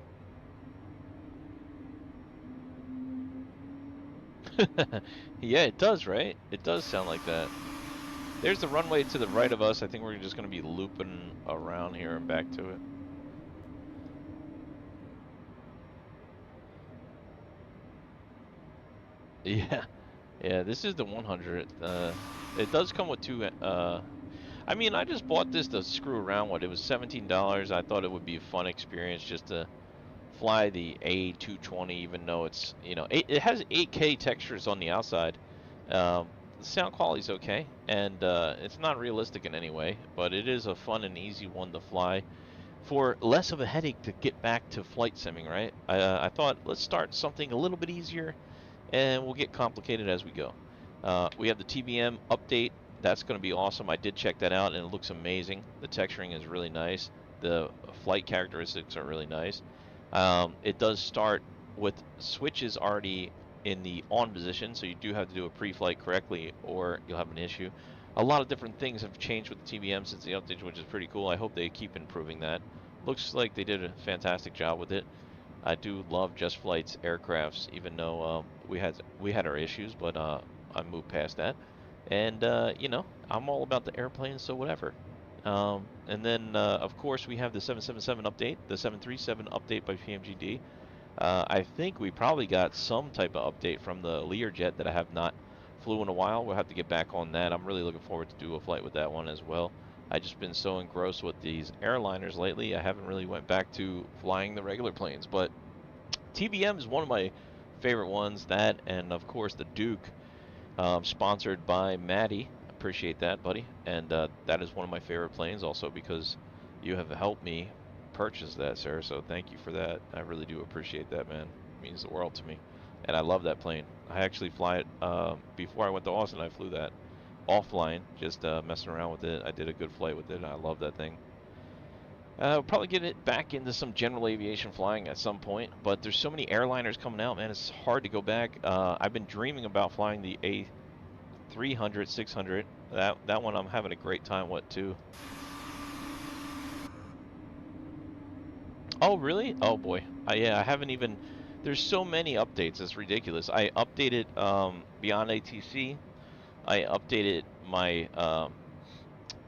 Yeah, it does, right? It does sound like that. There's the runway to the right of us. I think we're just going to be looping around here and back to it. Yeah. Yeah, this is the 100th. It does come with two. I mean, I just bought this to screw around with. It was $17. I thought it would be a fun experience just to fly the A220, even though it's, it has 8K textures on the outside. The sound quality's okay, and it's not realistic in any way, but it is a fun and easy one to fly for less of a headache to get back to flight simming, right? I thought let's start something a little bit easier, and we'll get complicated as we go. We have the TBM update. That's going to be awesome. I did check that out, and it looks amazing. The texturing is really nice. The flight characteristics are really nice. It does start with switches already in the on position, so you do have to do a pre-flight correctly, or you'll have an issue. A lot of different things have changed with the TBM since the update, which is pretty cool. I hope they keep improving that. Looks like they did a fantastic job with it. I do love Just Flight's aircrafts, even though we had our issues, but I moved past that. And I'm all about the airplanes, so whatever. And then of course we have the 777 update, the 737 update by PMGD. I think we probably got some type of update from the Learjet that I have not flew in a while. We'll have to get back on that. I'm really looking forward to do a flight with that one as well. I've just been so engrossed with these airliners lately, I haven't really went back to flying the regular planes. But TBM is one of my favorite ones. That, and of course the Duke, sponsored by Maddie. Appreciate that, buddy. And that is one of my favorite planes, also because you have helped me purchase that, sir. So thank you for that. I really do appreciate that, man. It means the world to me. And I love that plane. I actually fly it before I went to Austin. I flew that offline, just messing around with it. I did a good flight with it, and I love that thing. We'll probably get it back into some general aviation flying at some point, but there's so many airliners coming out, man. It's hard to go back. I've been dreaming about flying the A300, 600. That one I'm having a great time with too. Oh, really? Oh boy. Yeah, I haven't even. There's so many updates. It's ridiculous. I updated Beyond ATC. I updated my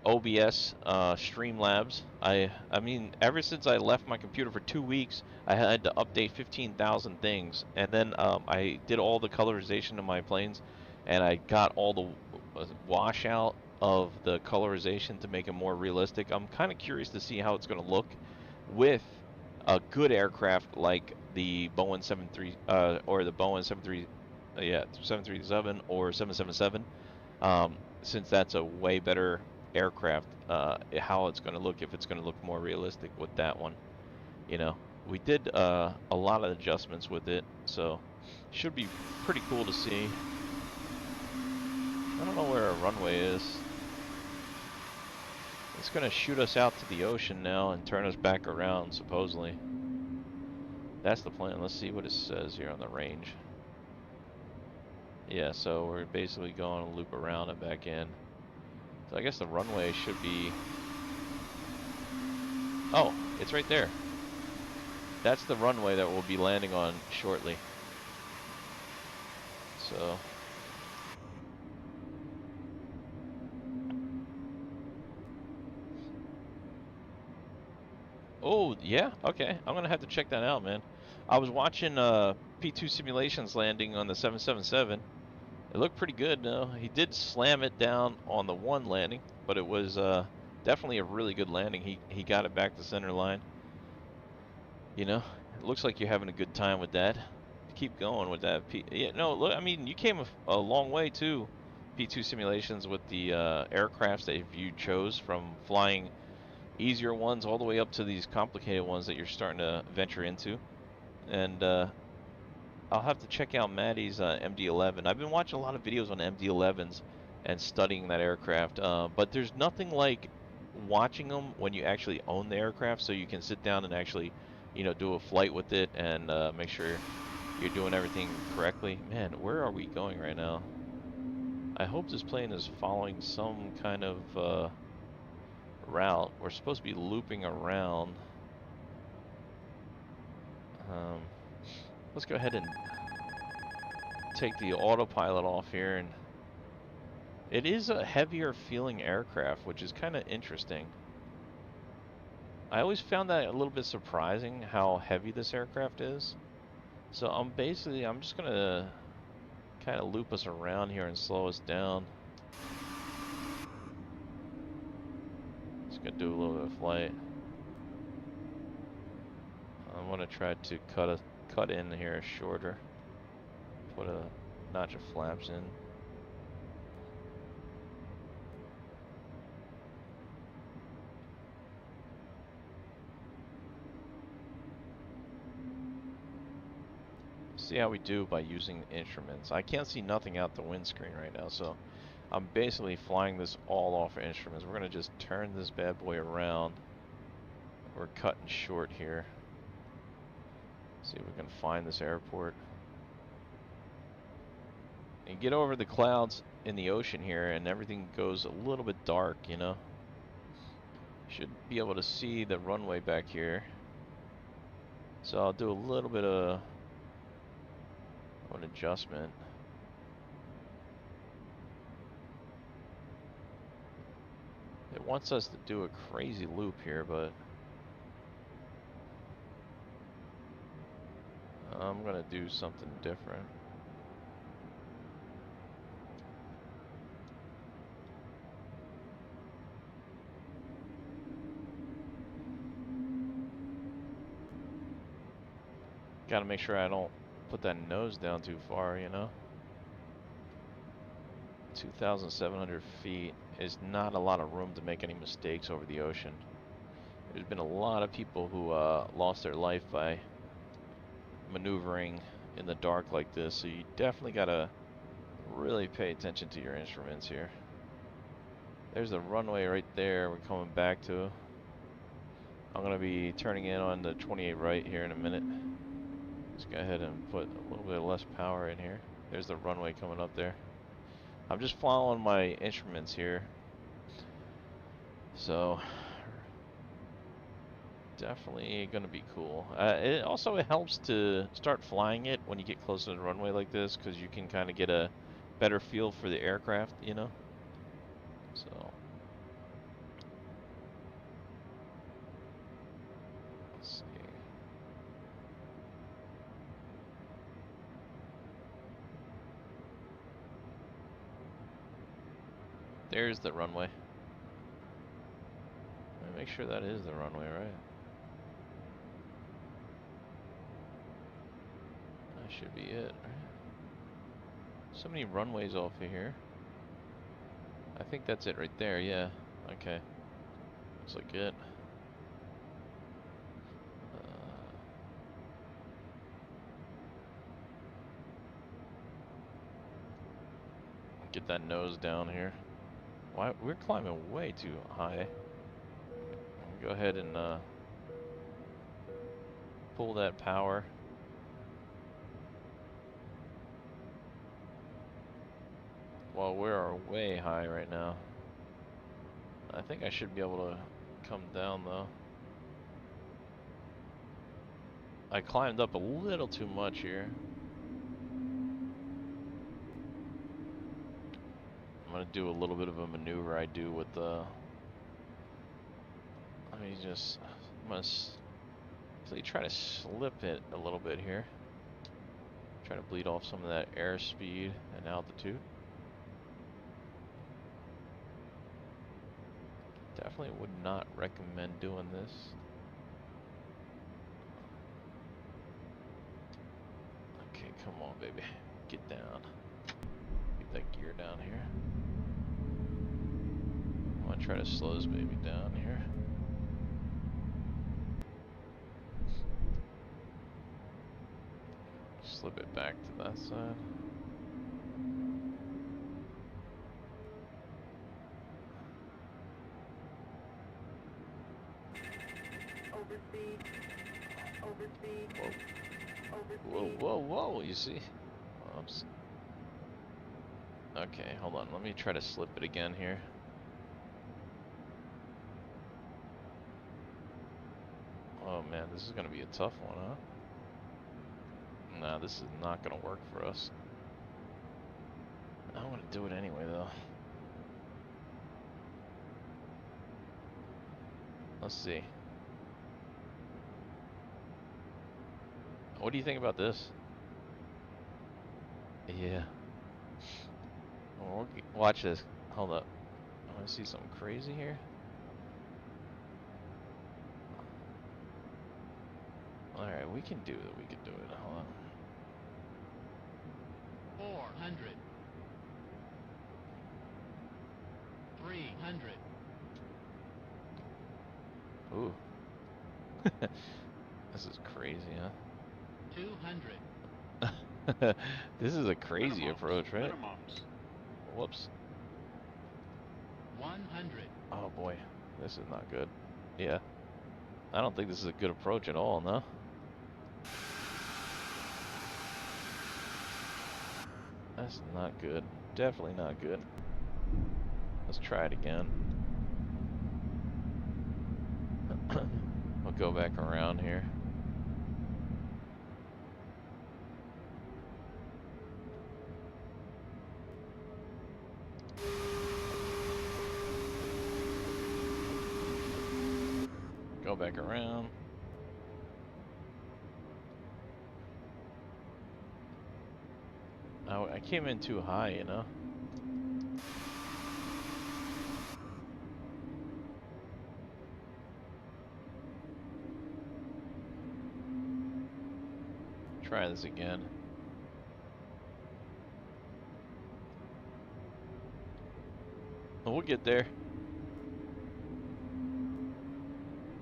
OBS Streamlabs. I mean, ever since I left my computer for 2 weeks, I had to update 15,000 things, and then I did all the colorization of my planes, and I got all the washout of the colorization to make it more realistic. I'm kind of curious to see how it's going to look with a good aircraft like the Boeing 73 or the Boeing 737 or 777. Since that's a way better aircraft, how it's going to look, if it's going to look more realistic with that one. We did a lot of adjustments with it, so should be pretty cool to see. I don't know where our runway is. It's going to shoot us out to the ocean now and turn us back around, supposedly. That's the plan. Let's see what it says here on the range. Yeah, so we're basically going to loop around and back in. So I guess the runway should be... Oh, it's right there. That's the runway that we'll be landing on shortly. So... Oh, yeah? Okay. I'm going to have to check that out, man. I was watching P2 Simulations landing on the 777. It looked pretty good, though. He did slam it down on the one landing, but it was definitely a really good landing. He got it back to center line. It looks like you're having a good time with that. Keep going with that. Yeah, no, look, I mean, you came a long way, too, P2 Simulations, with the aircrafts that you chose, from flying easier ones all the way up to these complicated ones that you're starting to venture into. And I'll have to check out Maddie's MD-11. I've been watching a lot of videos on MD-11s and studying that aircraft, but there's nothing like watching them when you actually own the aircraft, so you can sit down and actually, do a flight with it and make sure you're doing everything correctly. Man, where are we going right now? I hope this plane is following some kind of route. We're supposed to be looping around. Let's go ahead and... take the autopilot off here, and it is a heavier feeling aircraft, which is kind of interesting. I always found that a little bit surprising how heavy this aircraft is. So I'm just gonna kind of loop us around here and slow us down. Just gonna do a little bit of flight. I'm gonna try to cut in here shorter. Put a notch of flaps in. See how we do by using the instruments. I can't see nothing out the windscreen right now, so I'm basically flying this all off of instruments. We're gonna just turn this bad boy around. We're cutting short here. See if we can find this airport. And get over the clouds in the ocean here, and everything goes a little bit dark, you know. Should be able to see the runway back here. So I'll do a little bit of an adjustment. It wants us to do a crazy loop here, but I'm gonna do something different. Gotta make sure I don't put that nose down too far, you know. 2,700 feet is not a lot of room to make any mistakes over the ocean. There's been a lot of people who lost their life by maneuvering in the dark like this, so you definitely gotta really pay attention to your instruments here. There's the runway right there we're coming back to. I'm gonna be turning in on the 28 right here in a minute. Let's go ahead and put a little bit less power in here. There's the runway coming up there. I'm just following my instruments here. So definitely gonna be cool. It also helps to start flying it when you get close to the runway like this, because you can kind of get a better feel for the aircraft, you know. So let's see. There's the runway. Make sure that is the runway, right? That should be it, right? So many runways off of here. I think that's it right there, yeah. Okay. Looks like it. Get that nose down here. Why we're climbing way too high. Go ahead and pull that power. Well, we are way high right now. I think I should be able to come down though. I climbed up a little too much here. I'm gonna do a little bit of a maneuver I do with the. Let me just. I'm gonna actually try to slip it a little bit here. Try to bleed off some of that airspeed and altitude. Definitely would not recommend doing this. Okay, come on, baby. Get down. Get that gear down here. I'm gonna try to slow this baby down here. Slip it back to that side. Whoa, whoa, whoa, you see? Oops. Okay, hold on. Let me try to slip it again here. Oh man, this is gonna be a tough one, huh? Nah, this is not gonna work for us. I'm gonna do it anyway, though. Let's see. What do you think about this? Yeah. Oh, watch this. Hold up. I want to see something crazy here. Alright, we can do it. We can do it. Hold on. 400. 300. Ooh. This is crazy, huh? 200. This is a crazy approach, right? Minimums. Whoops. 100. Oh boy. This is not good. Yeah. I don't think this is a good approach at all, no? That's not good. Definitely not good. Let's try it again. We'll go back around here. Go back around. Oh, I came in too high, you know? Try this again. We'll get there.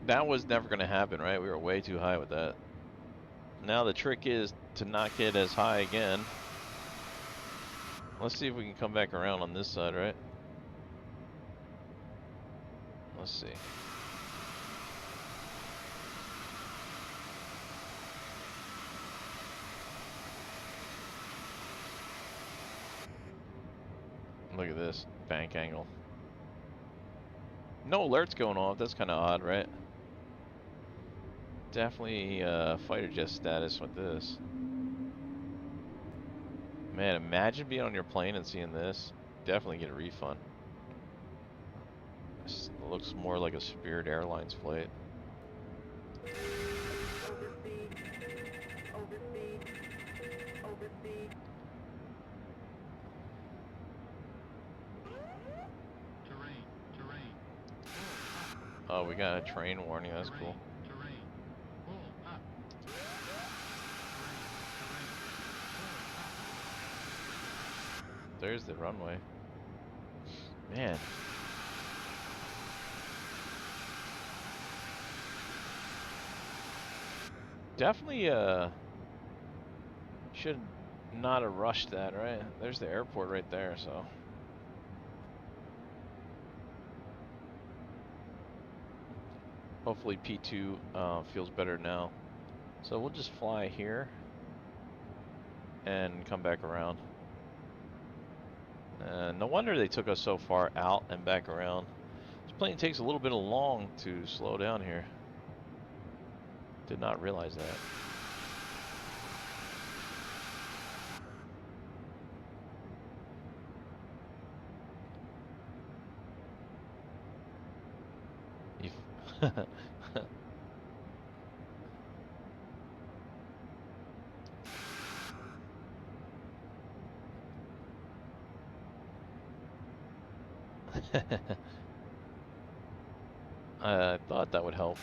That was never going to happen, right? We were way too high with that. Now the trick is to not get as high again. Let's see if we can come back around on this side, right? Let's see. Look at this bank angle. No alerts going off. That's kind of odd, right? Definitely fighter jet status with this. Man, imagine being on your plane and seeing this. Definitely get a refund. This looks more like a Spirit Airlines flight. Terrain. Oh, we got a train warning. That's cool. Terrain. Pull up. There's the runway. Man. Definitely should not have rushed that, right? There's the airport right there, so. Hopefully P2 feels better now. So we'll just fly here and come back around. No wonder they took us so far out and back around. This plane takes a little bit long to slow down here. Did not realize that. I thought that would help.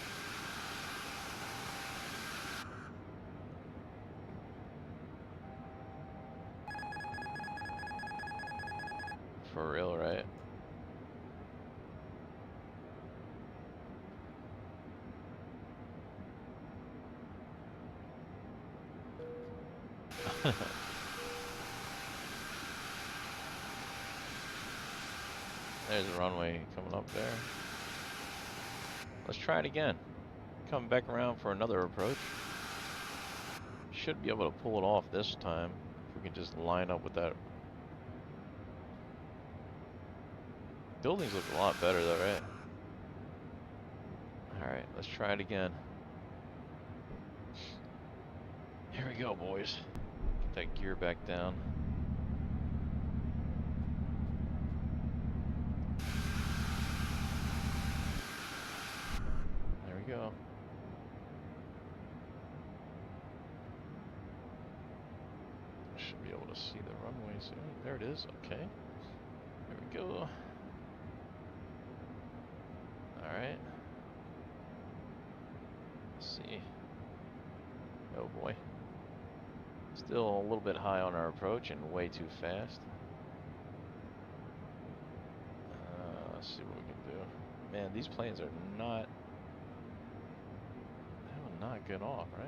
For real, right? There's a runway coming up there. Let's try it again. Come back around for another approach. Should be able to pull it off this time. If we can just line up with that. Buildings look a lot better though, right? Alright, let's try it again. Here we go, boys. Get that gear back down. should be able to see the runway soon. There it is. Okay. There we go. Alright. Let's see. Oh boy. Still a little bit high on our approach and way too fast. Let's see what we can do. Man, these planes are not... They will not get off, right?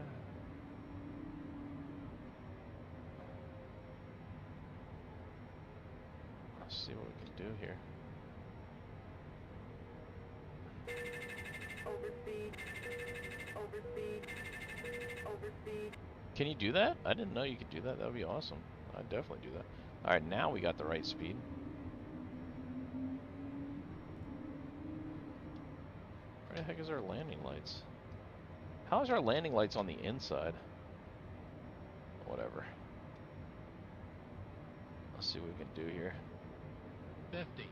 Let's see what we can do here. Overspeed. Overspeed. Overspeed. Can you do that? I didn't know you could do that. That would be awesome. I'd definitely do that. Alright, now we got the right speed. Where the heck is our landing lights? How is our landing lights on the inside? Whatever. Let's see what we can do here. 50.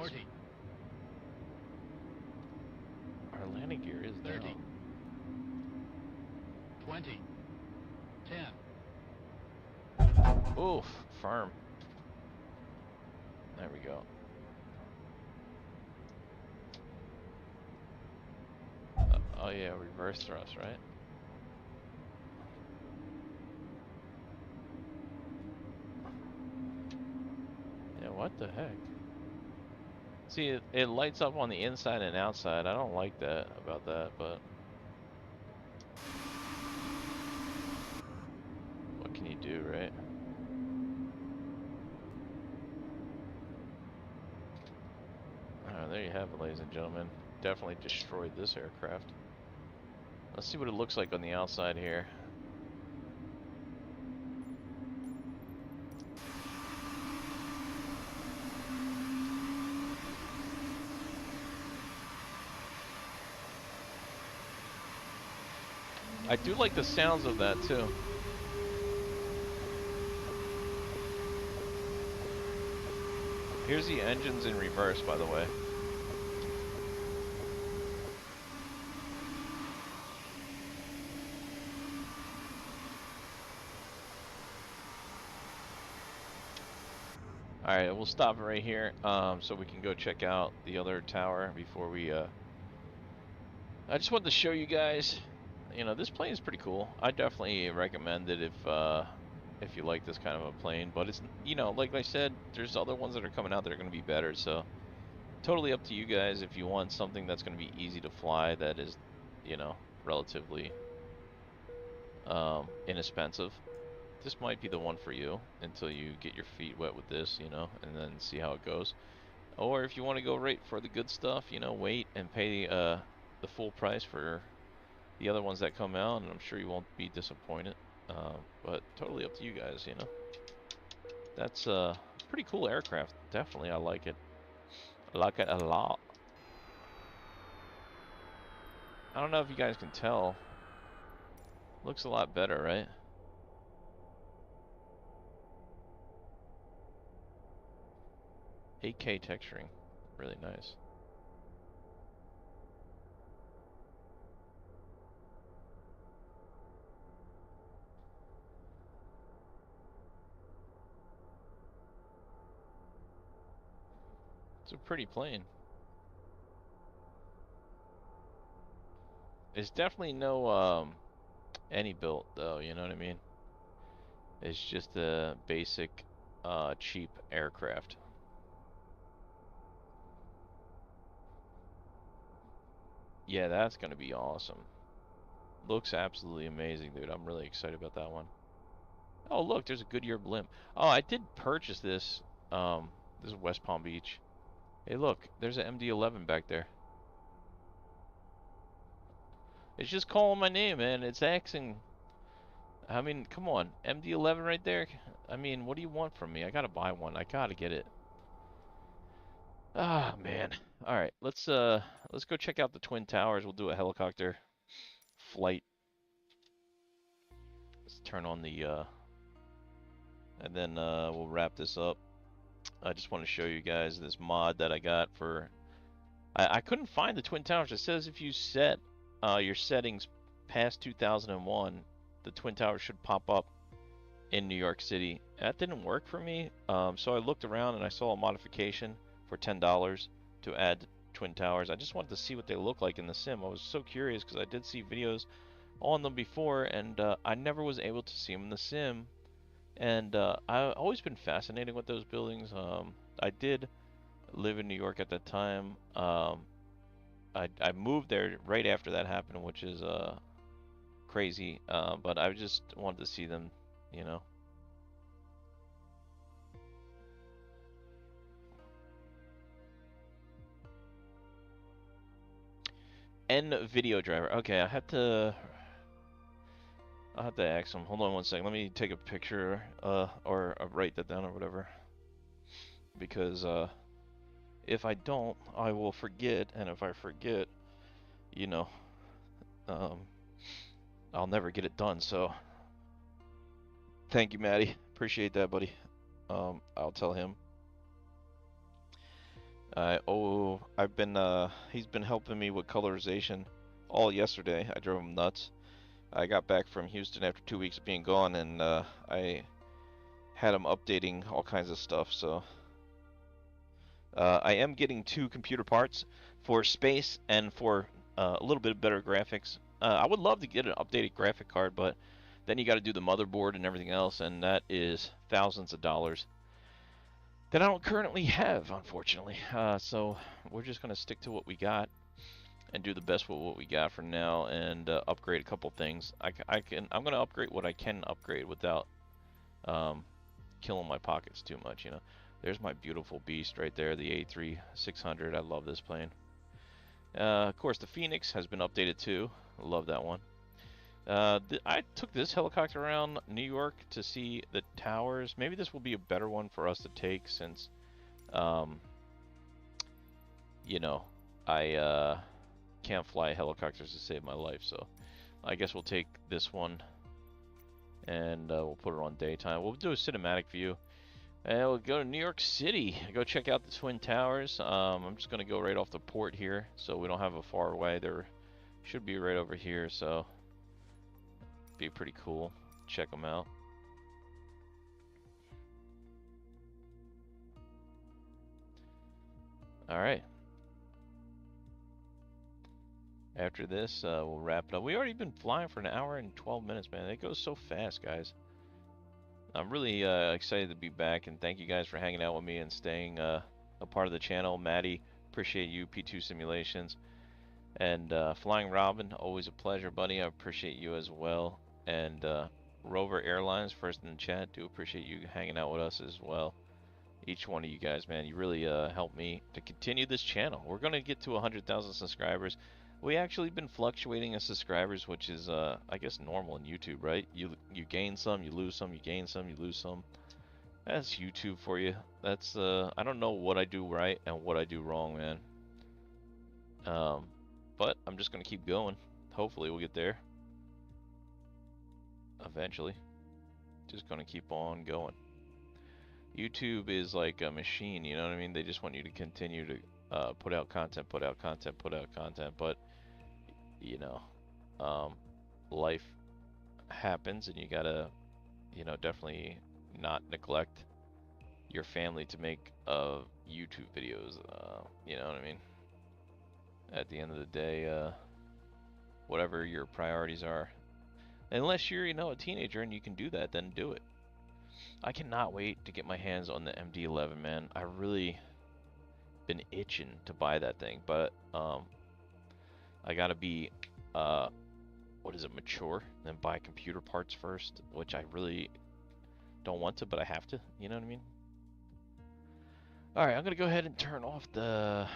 40. Our landing gear is 30. down. 20. 10. Oof, firm. There we go. Oh yeah, reverse thrust, right? Yeah, what the heck? See, it lights up on the inside and outside. I don't like that about that, but what can you do, right? There you have it, ladies and gentlemen. Definitely destroyed this aircraft. Let's see what it looks like on the outside here. I do like the sounds of that too. Here's the engines in reverse, by the way. Alright, we'll stop right here so we can go check out the other tower before we... I just wanted to show you guys, you know, this plane is pretty cool. I definitely recommend it if you like this kind of a plane. But it's, you know, like I said, there's other ones that are coming out that are going to be better. So totally up to you guys if you want something that's going to be easy to fly that is, you know, relatively inexpensive. This might be the one for you until you get your feet wet with this, you know, and then see how it goes. Or if you want to go right for the good stuff, you know, wait and pay the full price for the other ones that come out, and I'm sure you won't be disappointed. But totally up to you guys, you know. That's a pretty cool aircraft. Definitely, I like it. I like it a lot. I don't know if you guys can tell. Looks a lot better, right? $8K texturing, really nice. It's a pretty plane. It's definitely no any built though, you know what I mean? It's just a basic cheap aircraft. Yeah, that's gonna be awesome. Looks absolutely amazing, dude. I'm really excited about that one. Oh, look, there's a Goodyear blimp. Oh, I did purchase this. This is West Palm Beach. Hey, look, there's an MD-11 back there. It's just calling my name, man. It's axing. I mean, come on, MD-11 right there. I mean, what do you want from me? I gotta buy one. I gotta get it. Ah, man. All right, let's go check out the Twin Towers. We'll do a helicopter flight. Let's turn on the and then we'll wrap this up. I just want to show you guys this mod that I got for... I couldn't find the Twin Towers. It says if you set your settings past 2001, the Twin Towers should pop up in New York City. That didn't work for me, so I looked around and I saw a modification for $10 to add Twin Towers. I just wanted to see what they look like in the sim. I was so curious because I did see videos on them before, and I never was able to see them in the sim. And I've always been fascinated with those buildings. I did live in New York at that time. I moved there right after that happened, which is crazy. But I just wanted to see them, you know. N video driver. Okay, I'll have to ask him. Hold on one second. Let me take a picture, or write that down or whatever. Because if I don't, I will forget, and if I forget, you know, I'll never get it done. So, thank you, Maddie. Appreciate that, buddy. I'll tell him. He's been helping me with colorization all yesterday. I drove him nuts. I got back from Houston after 2 weeks of being gone, and I had him updating all kinds of stuff. So I am getting 2 computer parts for space and for a little bit better graphics. I would love to get an updated graphic card, but then you got to do the motherboard and everything else, and that is thousands of dollars that I don't currently have, unfortunately. So we're just gonna stick to what we got and do the best with what we got for now, and upgrade a couple things. I'm gonna upgrade what I can upgrade without killing my pockets too much, you know. There's my beautiful beast right there, the A3-600. I love this plane. Of course, the Phoenix has been updated too. I love that one. I took this helicopter around New York to see the towers. Maybe this will be a better one for us to take since, you know, I can't fly helicopters to save my life. So I guess we'll take this one and we'll put it on daytime. We'll do a cinematic view. And we'll go to New York City. Go check out the Twin Towers. I'm just going to go right off the port here so we don't have a far away. There should be right over here, so be pretty cool. Check them out. Alright. After this, we'll wrap it up. We already been flying for an hour and 12 minutes, man. It goes so fast, guys. I'm really excited to be back, and thank you guys for hanging out with me and staying a part of the channel. Maddie, appreciate you. P2 Simulations. And Flying Robin, always a pleasure, buddy. I appreciate you as well. And Rover Airlines, first in the chat, do appreciate you hanging out with us as well. Each one of you guys, man, you really helped me to continue this channel. We're going to get to 100,000 subscribers. We actually been fluctuating in subscribers, which is, I guess, normal in YouTube, right? You gain some, you lose some, you gain some, you lose some. That's YouTube for you. That's, I don't know what I do right and what I do wrong, man. But I'm just going to keep going. Hopefully we'll get there. Eventually. Just going to keep on going. YouTube is like a machine, you know what I mean? They just want you to continue to put out content, put out content, put out content, but you know, life happens, and you gotta, you know, definitely not neglect your family to make YouTube videos. You know what I mean? At the end of the day, whatever your priorities are, unless you're, you know, a teenager and you can do that, then do it. I cannot wait to get my hands on the MD-11, man. I really been itching to buy that thing, but I gotta be what is it, mature, then buy computer parts first, which I really don't want to, but I have to, you know what I mean? Alright, I'm gonna go ahead and turn off the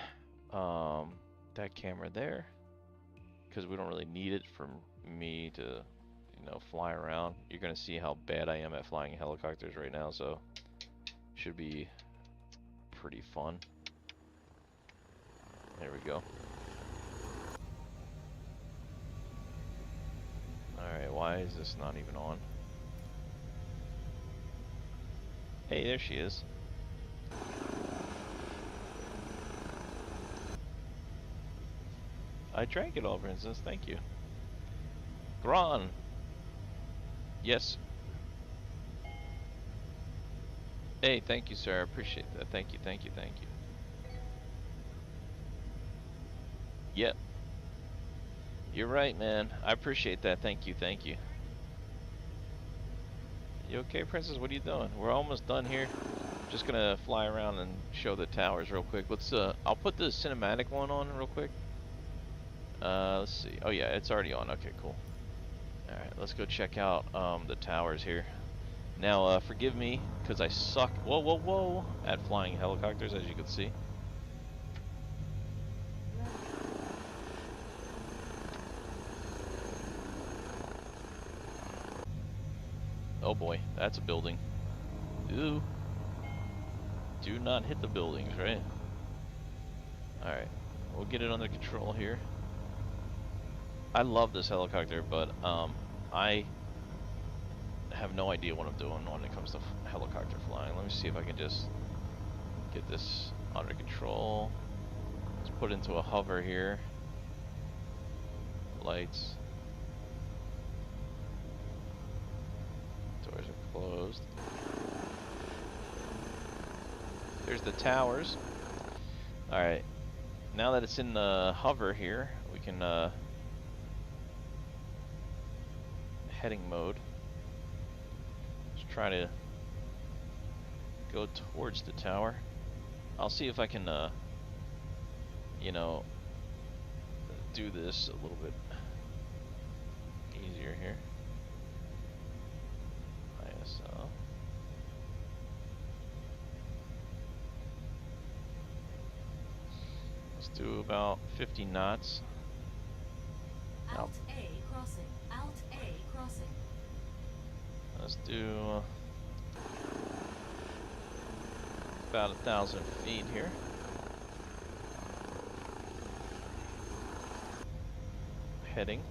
that camera there, because we don't really need it for me to, you know, fly around. You're gonna see how bad I am at flying helicopters right now, so should be pretty fun. There we go. Alright, why is this not even on? Hey, there she is. I drank it all, for instance. Thank you. Gron! Yes. Hey, thank you, sir. I appreciate that. Thank you, thank you, thank you. Yep. You're right, man. I appreciate that. Thank you, thank you. You okay, Princess? What are you doing? We're almost done here. Just gonna fly around and show the towers real quick. I'll put the cinematic one on real quick. Let's see. Oh yeah, it's already on. Okay, cool. Alright, let's go check out, the towers here. Now, forgive me, because I suck, whoa, whoa, whoa, at flying helicopters, as you can see. Oh boy, that's a building. Ooh. Do not hit the buildings, right? Alright, we'll get it under control here. I love this helicopter, but, I have no idea what I'm doing when it comes to helicopter flying. Let me see if I can just get this under control. Let's put it into a hover here. Lights. Doors are closed. There's the towers. Alright. Now that it's in the hover here, we can, heading mode. Just try to go towards the tower. I'll see if I can, you know, do this a little bit easier here. ISO. Let's do about 50 knots. Alt A crossing. Alt A crossing. Let's do about 1,000 feet here. Heading.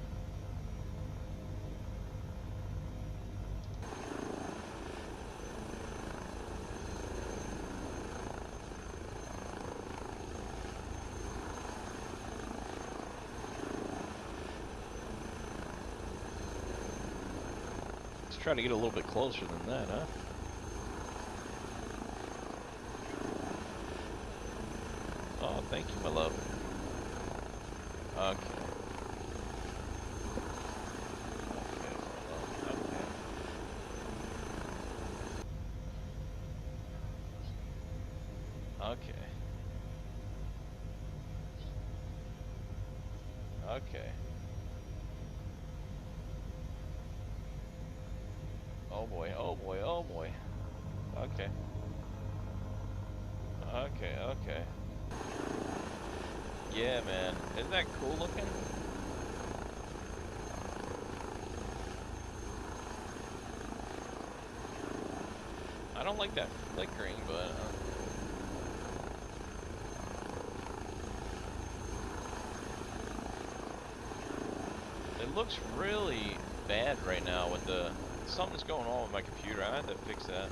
Let's try to get a little bit closer than that, huh? Oh, thank you, my love. Okay. Okay. Okay. Oh boy, oh boy, oh boy. Okay. Okay, okay. Yeah, man. Isn't that cool looking? I don't like that flickering, but it looks really bad right now with the something's going on with my computer. I have to fix that.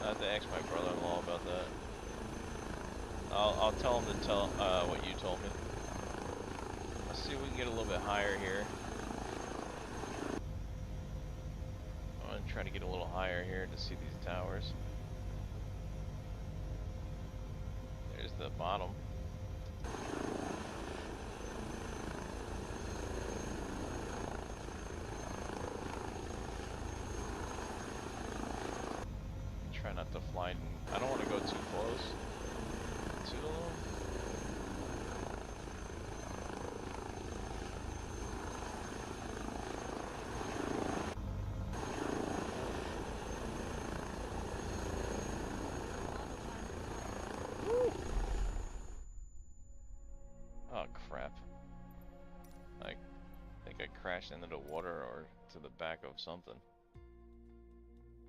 I have to ask my brother-in-law about that. I'll tell him to tell what you told me. Let's see if we can get a little bit higher here. I'm gonna try to get a little higher here to see these towers. There's the bottom. Try not to fly. I don't want to go too close to them. Oh crap. I think I crashed into the water or to the back of something.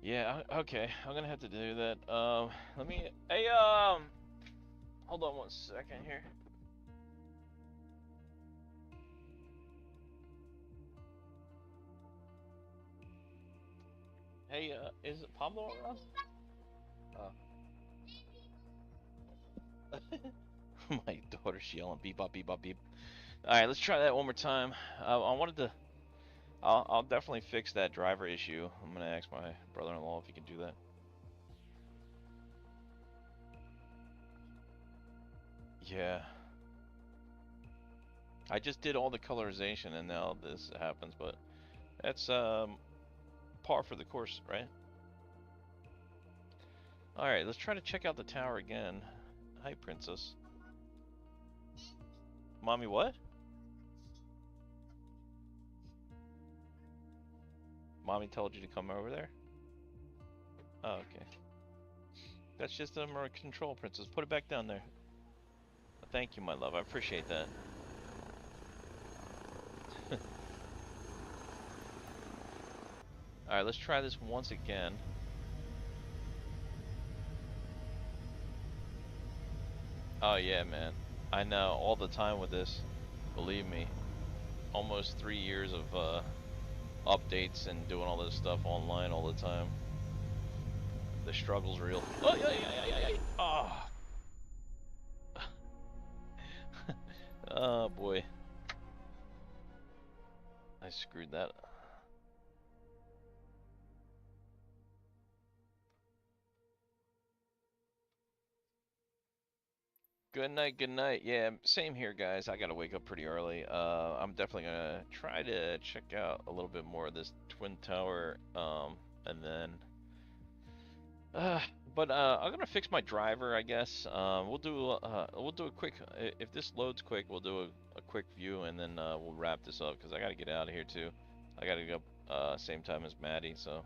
Yeah, okay, I'm gonna have to do that. Let me, hey, hold on one second here. Hey, is it Pablo around? My daughter's yelling beep bop beep bop beep. Alright, let's try that one more time. I wanted to I'll definitely fix that driver issue. I'm gonna ask my brother-in-law if he can do that. Yeah. I just did all the colorization and now this happens, but that's par for the course, right? Alright, let's try to check out the tower again. Hi, princess. Mommy, what? Mommy told you to come over there? Oh, okay. That's just a remote control, princess. Put it back down there. Thank you, my love. I appreciate that. Alright, let's try this once again. Oh yeah, man. I know, all the time with this. Believe me. Almost 3 years of updates and doing all this stuff online all the time. The struggle's real. Oh, yeah. Oh. Oh boy. I screwed that up. Good night, good night. Yeah, same here, guys. I gotta wake up pretty early. I'm definitely gonna try to check out a little bit more of this Twin Tower, and then, I'm gonna fix my driver, I guess. We'll do a quick. If this loads quick, we'll do a quick view, and then we'll wrap this up because I gotta get out of here too. I gotta go same time as Maddie, so.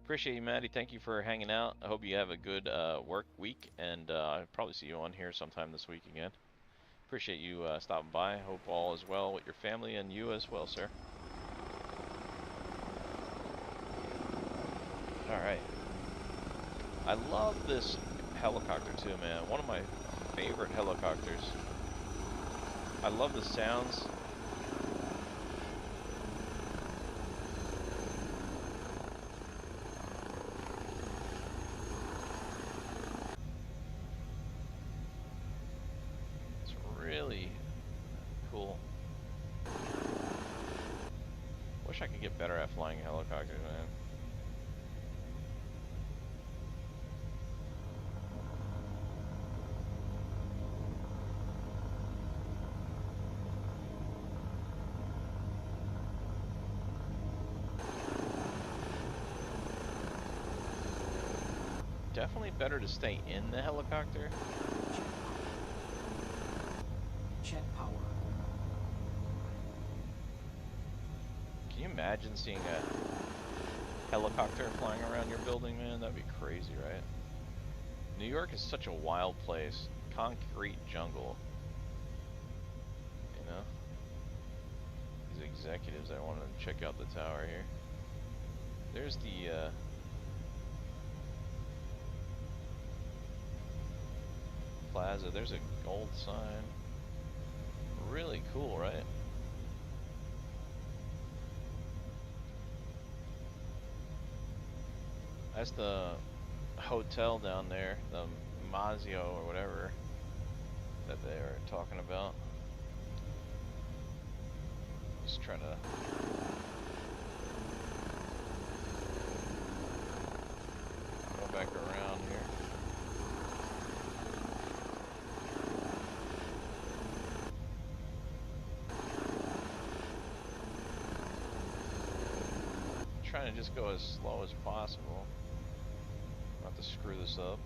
Appreciate you, Maddie. Thank you for hanging out. I hope you have a good work week, and I'll probably see you on here sometime this week again. Appreciate you stopping by. Hope all is well with your family and you as well, sir. Alright. I love this helicopter too, man. One of my favorite helicopters. I love the sounds. Really cool. Wish I could get better at flying helicopters, man. Definitely better to stay in the helicopter. Jet power. Can you imagine seeing a helicopter flying around your building, man? That'd be crazy, right? New York is such a wild place. Concrete jungle. You know? These executives that want to check out the tower here. There's the, plaza. There's a gold sign. Really cool, right? That's the hotel down there, the Mazio or whatever that they are talking about. Just trying to go back around here. Trying to just go as slow as possible, not to screw this up.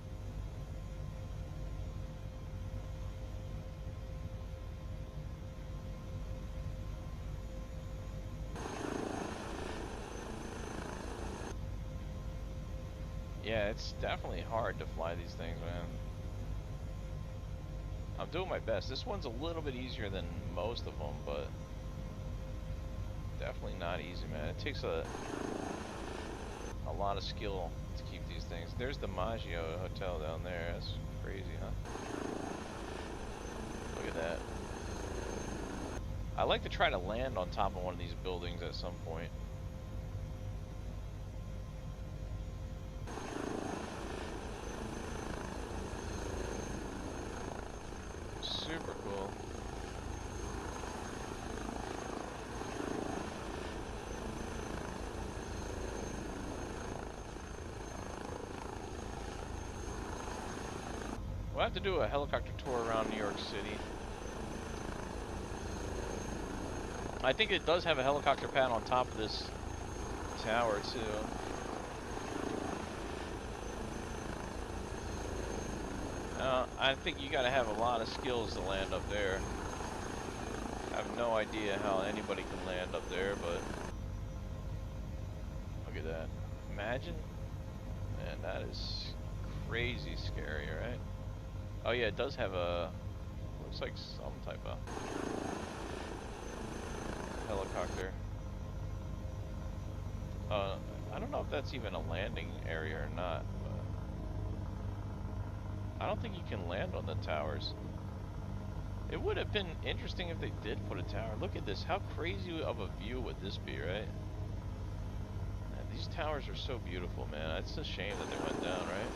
Yeah, it's definitely hard to fly these things, man. I'm doing my best. This one's a little bit easier than most of them, but definitely not easy, man. It takes a lot of skill to keep these things. There's the Maggio Hotel down there. That's crazy, huh? Look at that. I like to try to land on top of one of these buildings at some point. Super cool. 。 . . 。 . . . . . . . . . . . . . . . . . . . . . . . . . . . . . . . . . . . . . . . . . . . . . . . . . . . . . We'll have to do a helicopter tour around New York City. I think it does have a helicopter pad on top of this tower too. I think you gotta have a lot of skills to land up there. I have no idea how anybody can land up there, but look at that. Imagine. Man, that is crazy scary, right? Oh yeah, it does have a, looks like some type of helicopter. I don't know if that's even a landing area or not, but I don't think you can land on the towers. It would have been interesting if they did put a tower. Look at this. How crazy of a view would this be, right? Man, these towers are so beautiful, man. It's a shame that they went down, right?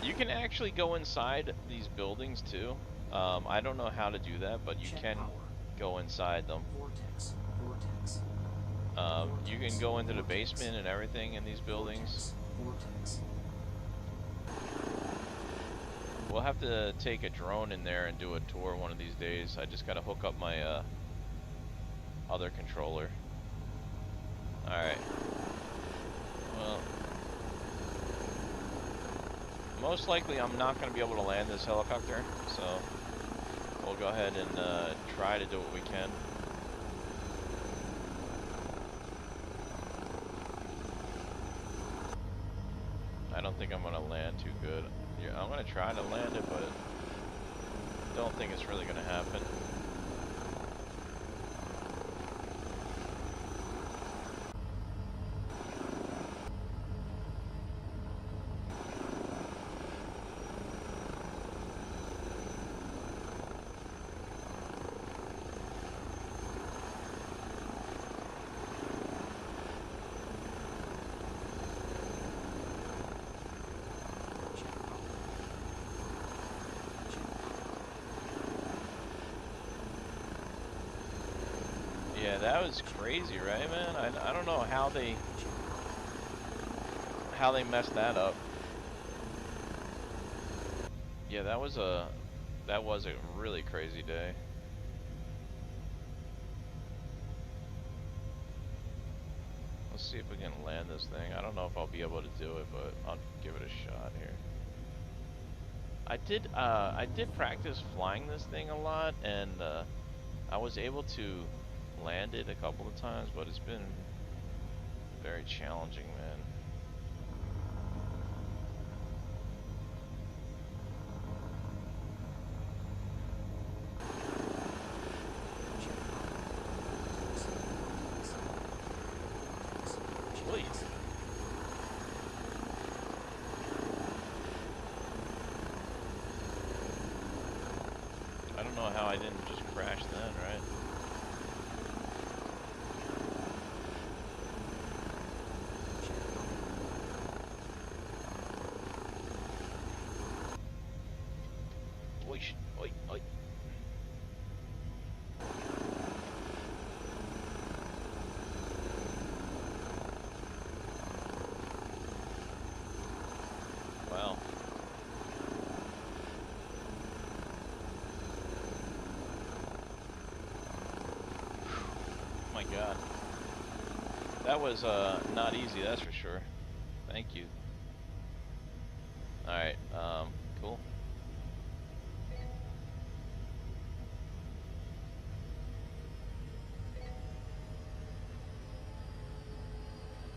You can actually go inside these buildings too. I don't know how to do that, but you can go inside them. Vortex. Vortex. You can go into the basement and everything in these buildings. Vortex. We'll have to take a drone in there and do a tour one of these days. I just gotta hook up my other controller. Alright. Well, most likely I'm not gonna be able to land this helicopter, so we'll go ahead and try to do what we can. I don't think I'm gonna land too good. Yeah, I'm gonna try to land it, but don't think it's really gonna happen. Yeah, that was crazy, right, man? I don't know how they messed that up. Yeah, that was a really crazy day. Let's see if we can land this thing. I don't know if I'll be able to do it, but I'll give it a shot here. I did practice flying this thing a lot, and I was able to land it a couple of times, but it's been very challenging, man. Please. I don't know how I didn't just crash then, right? Oi, oi. Wow. My God. That was not easy, that's for sure. Thank you. Alright, cool.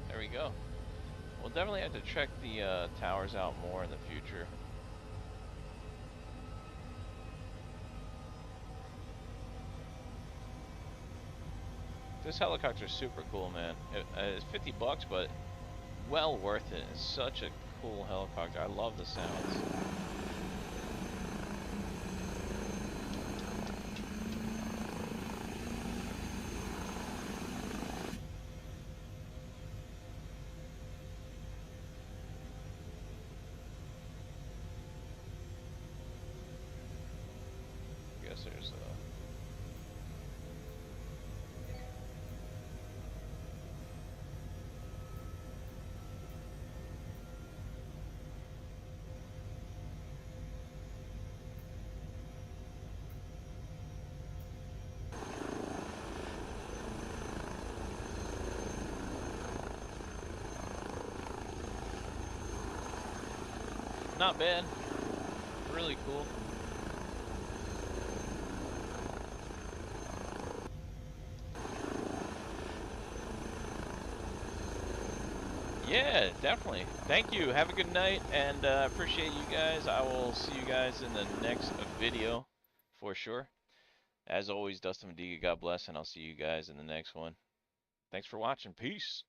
There we go. We'll definitely have to check the towers out more in the future. This helicopter's super cool, man. It's $50, but well worth it. It's such a cool helicopter. I love the sounds. I guess there's not bad. Really cool. Yeah, definitely. Thank you. Have a good night, and appreciate you guys. I will see you guys in the next video for sure. As always, Dustin Mediga, God bless, and I'll see you guys in the next one. Thanks for watching. Peace.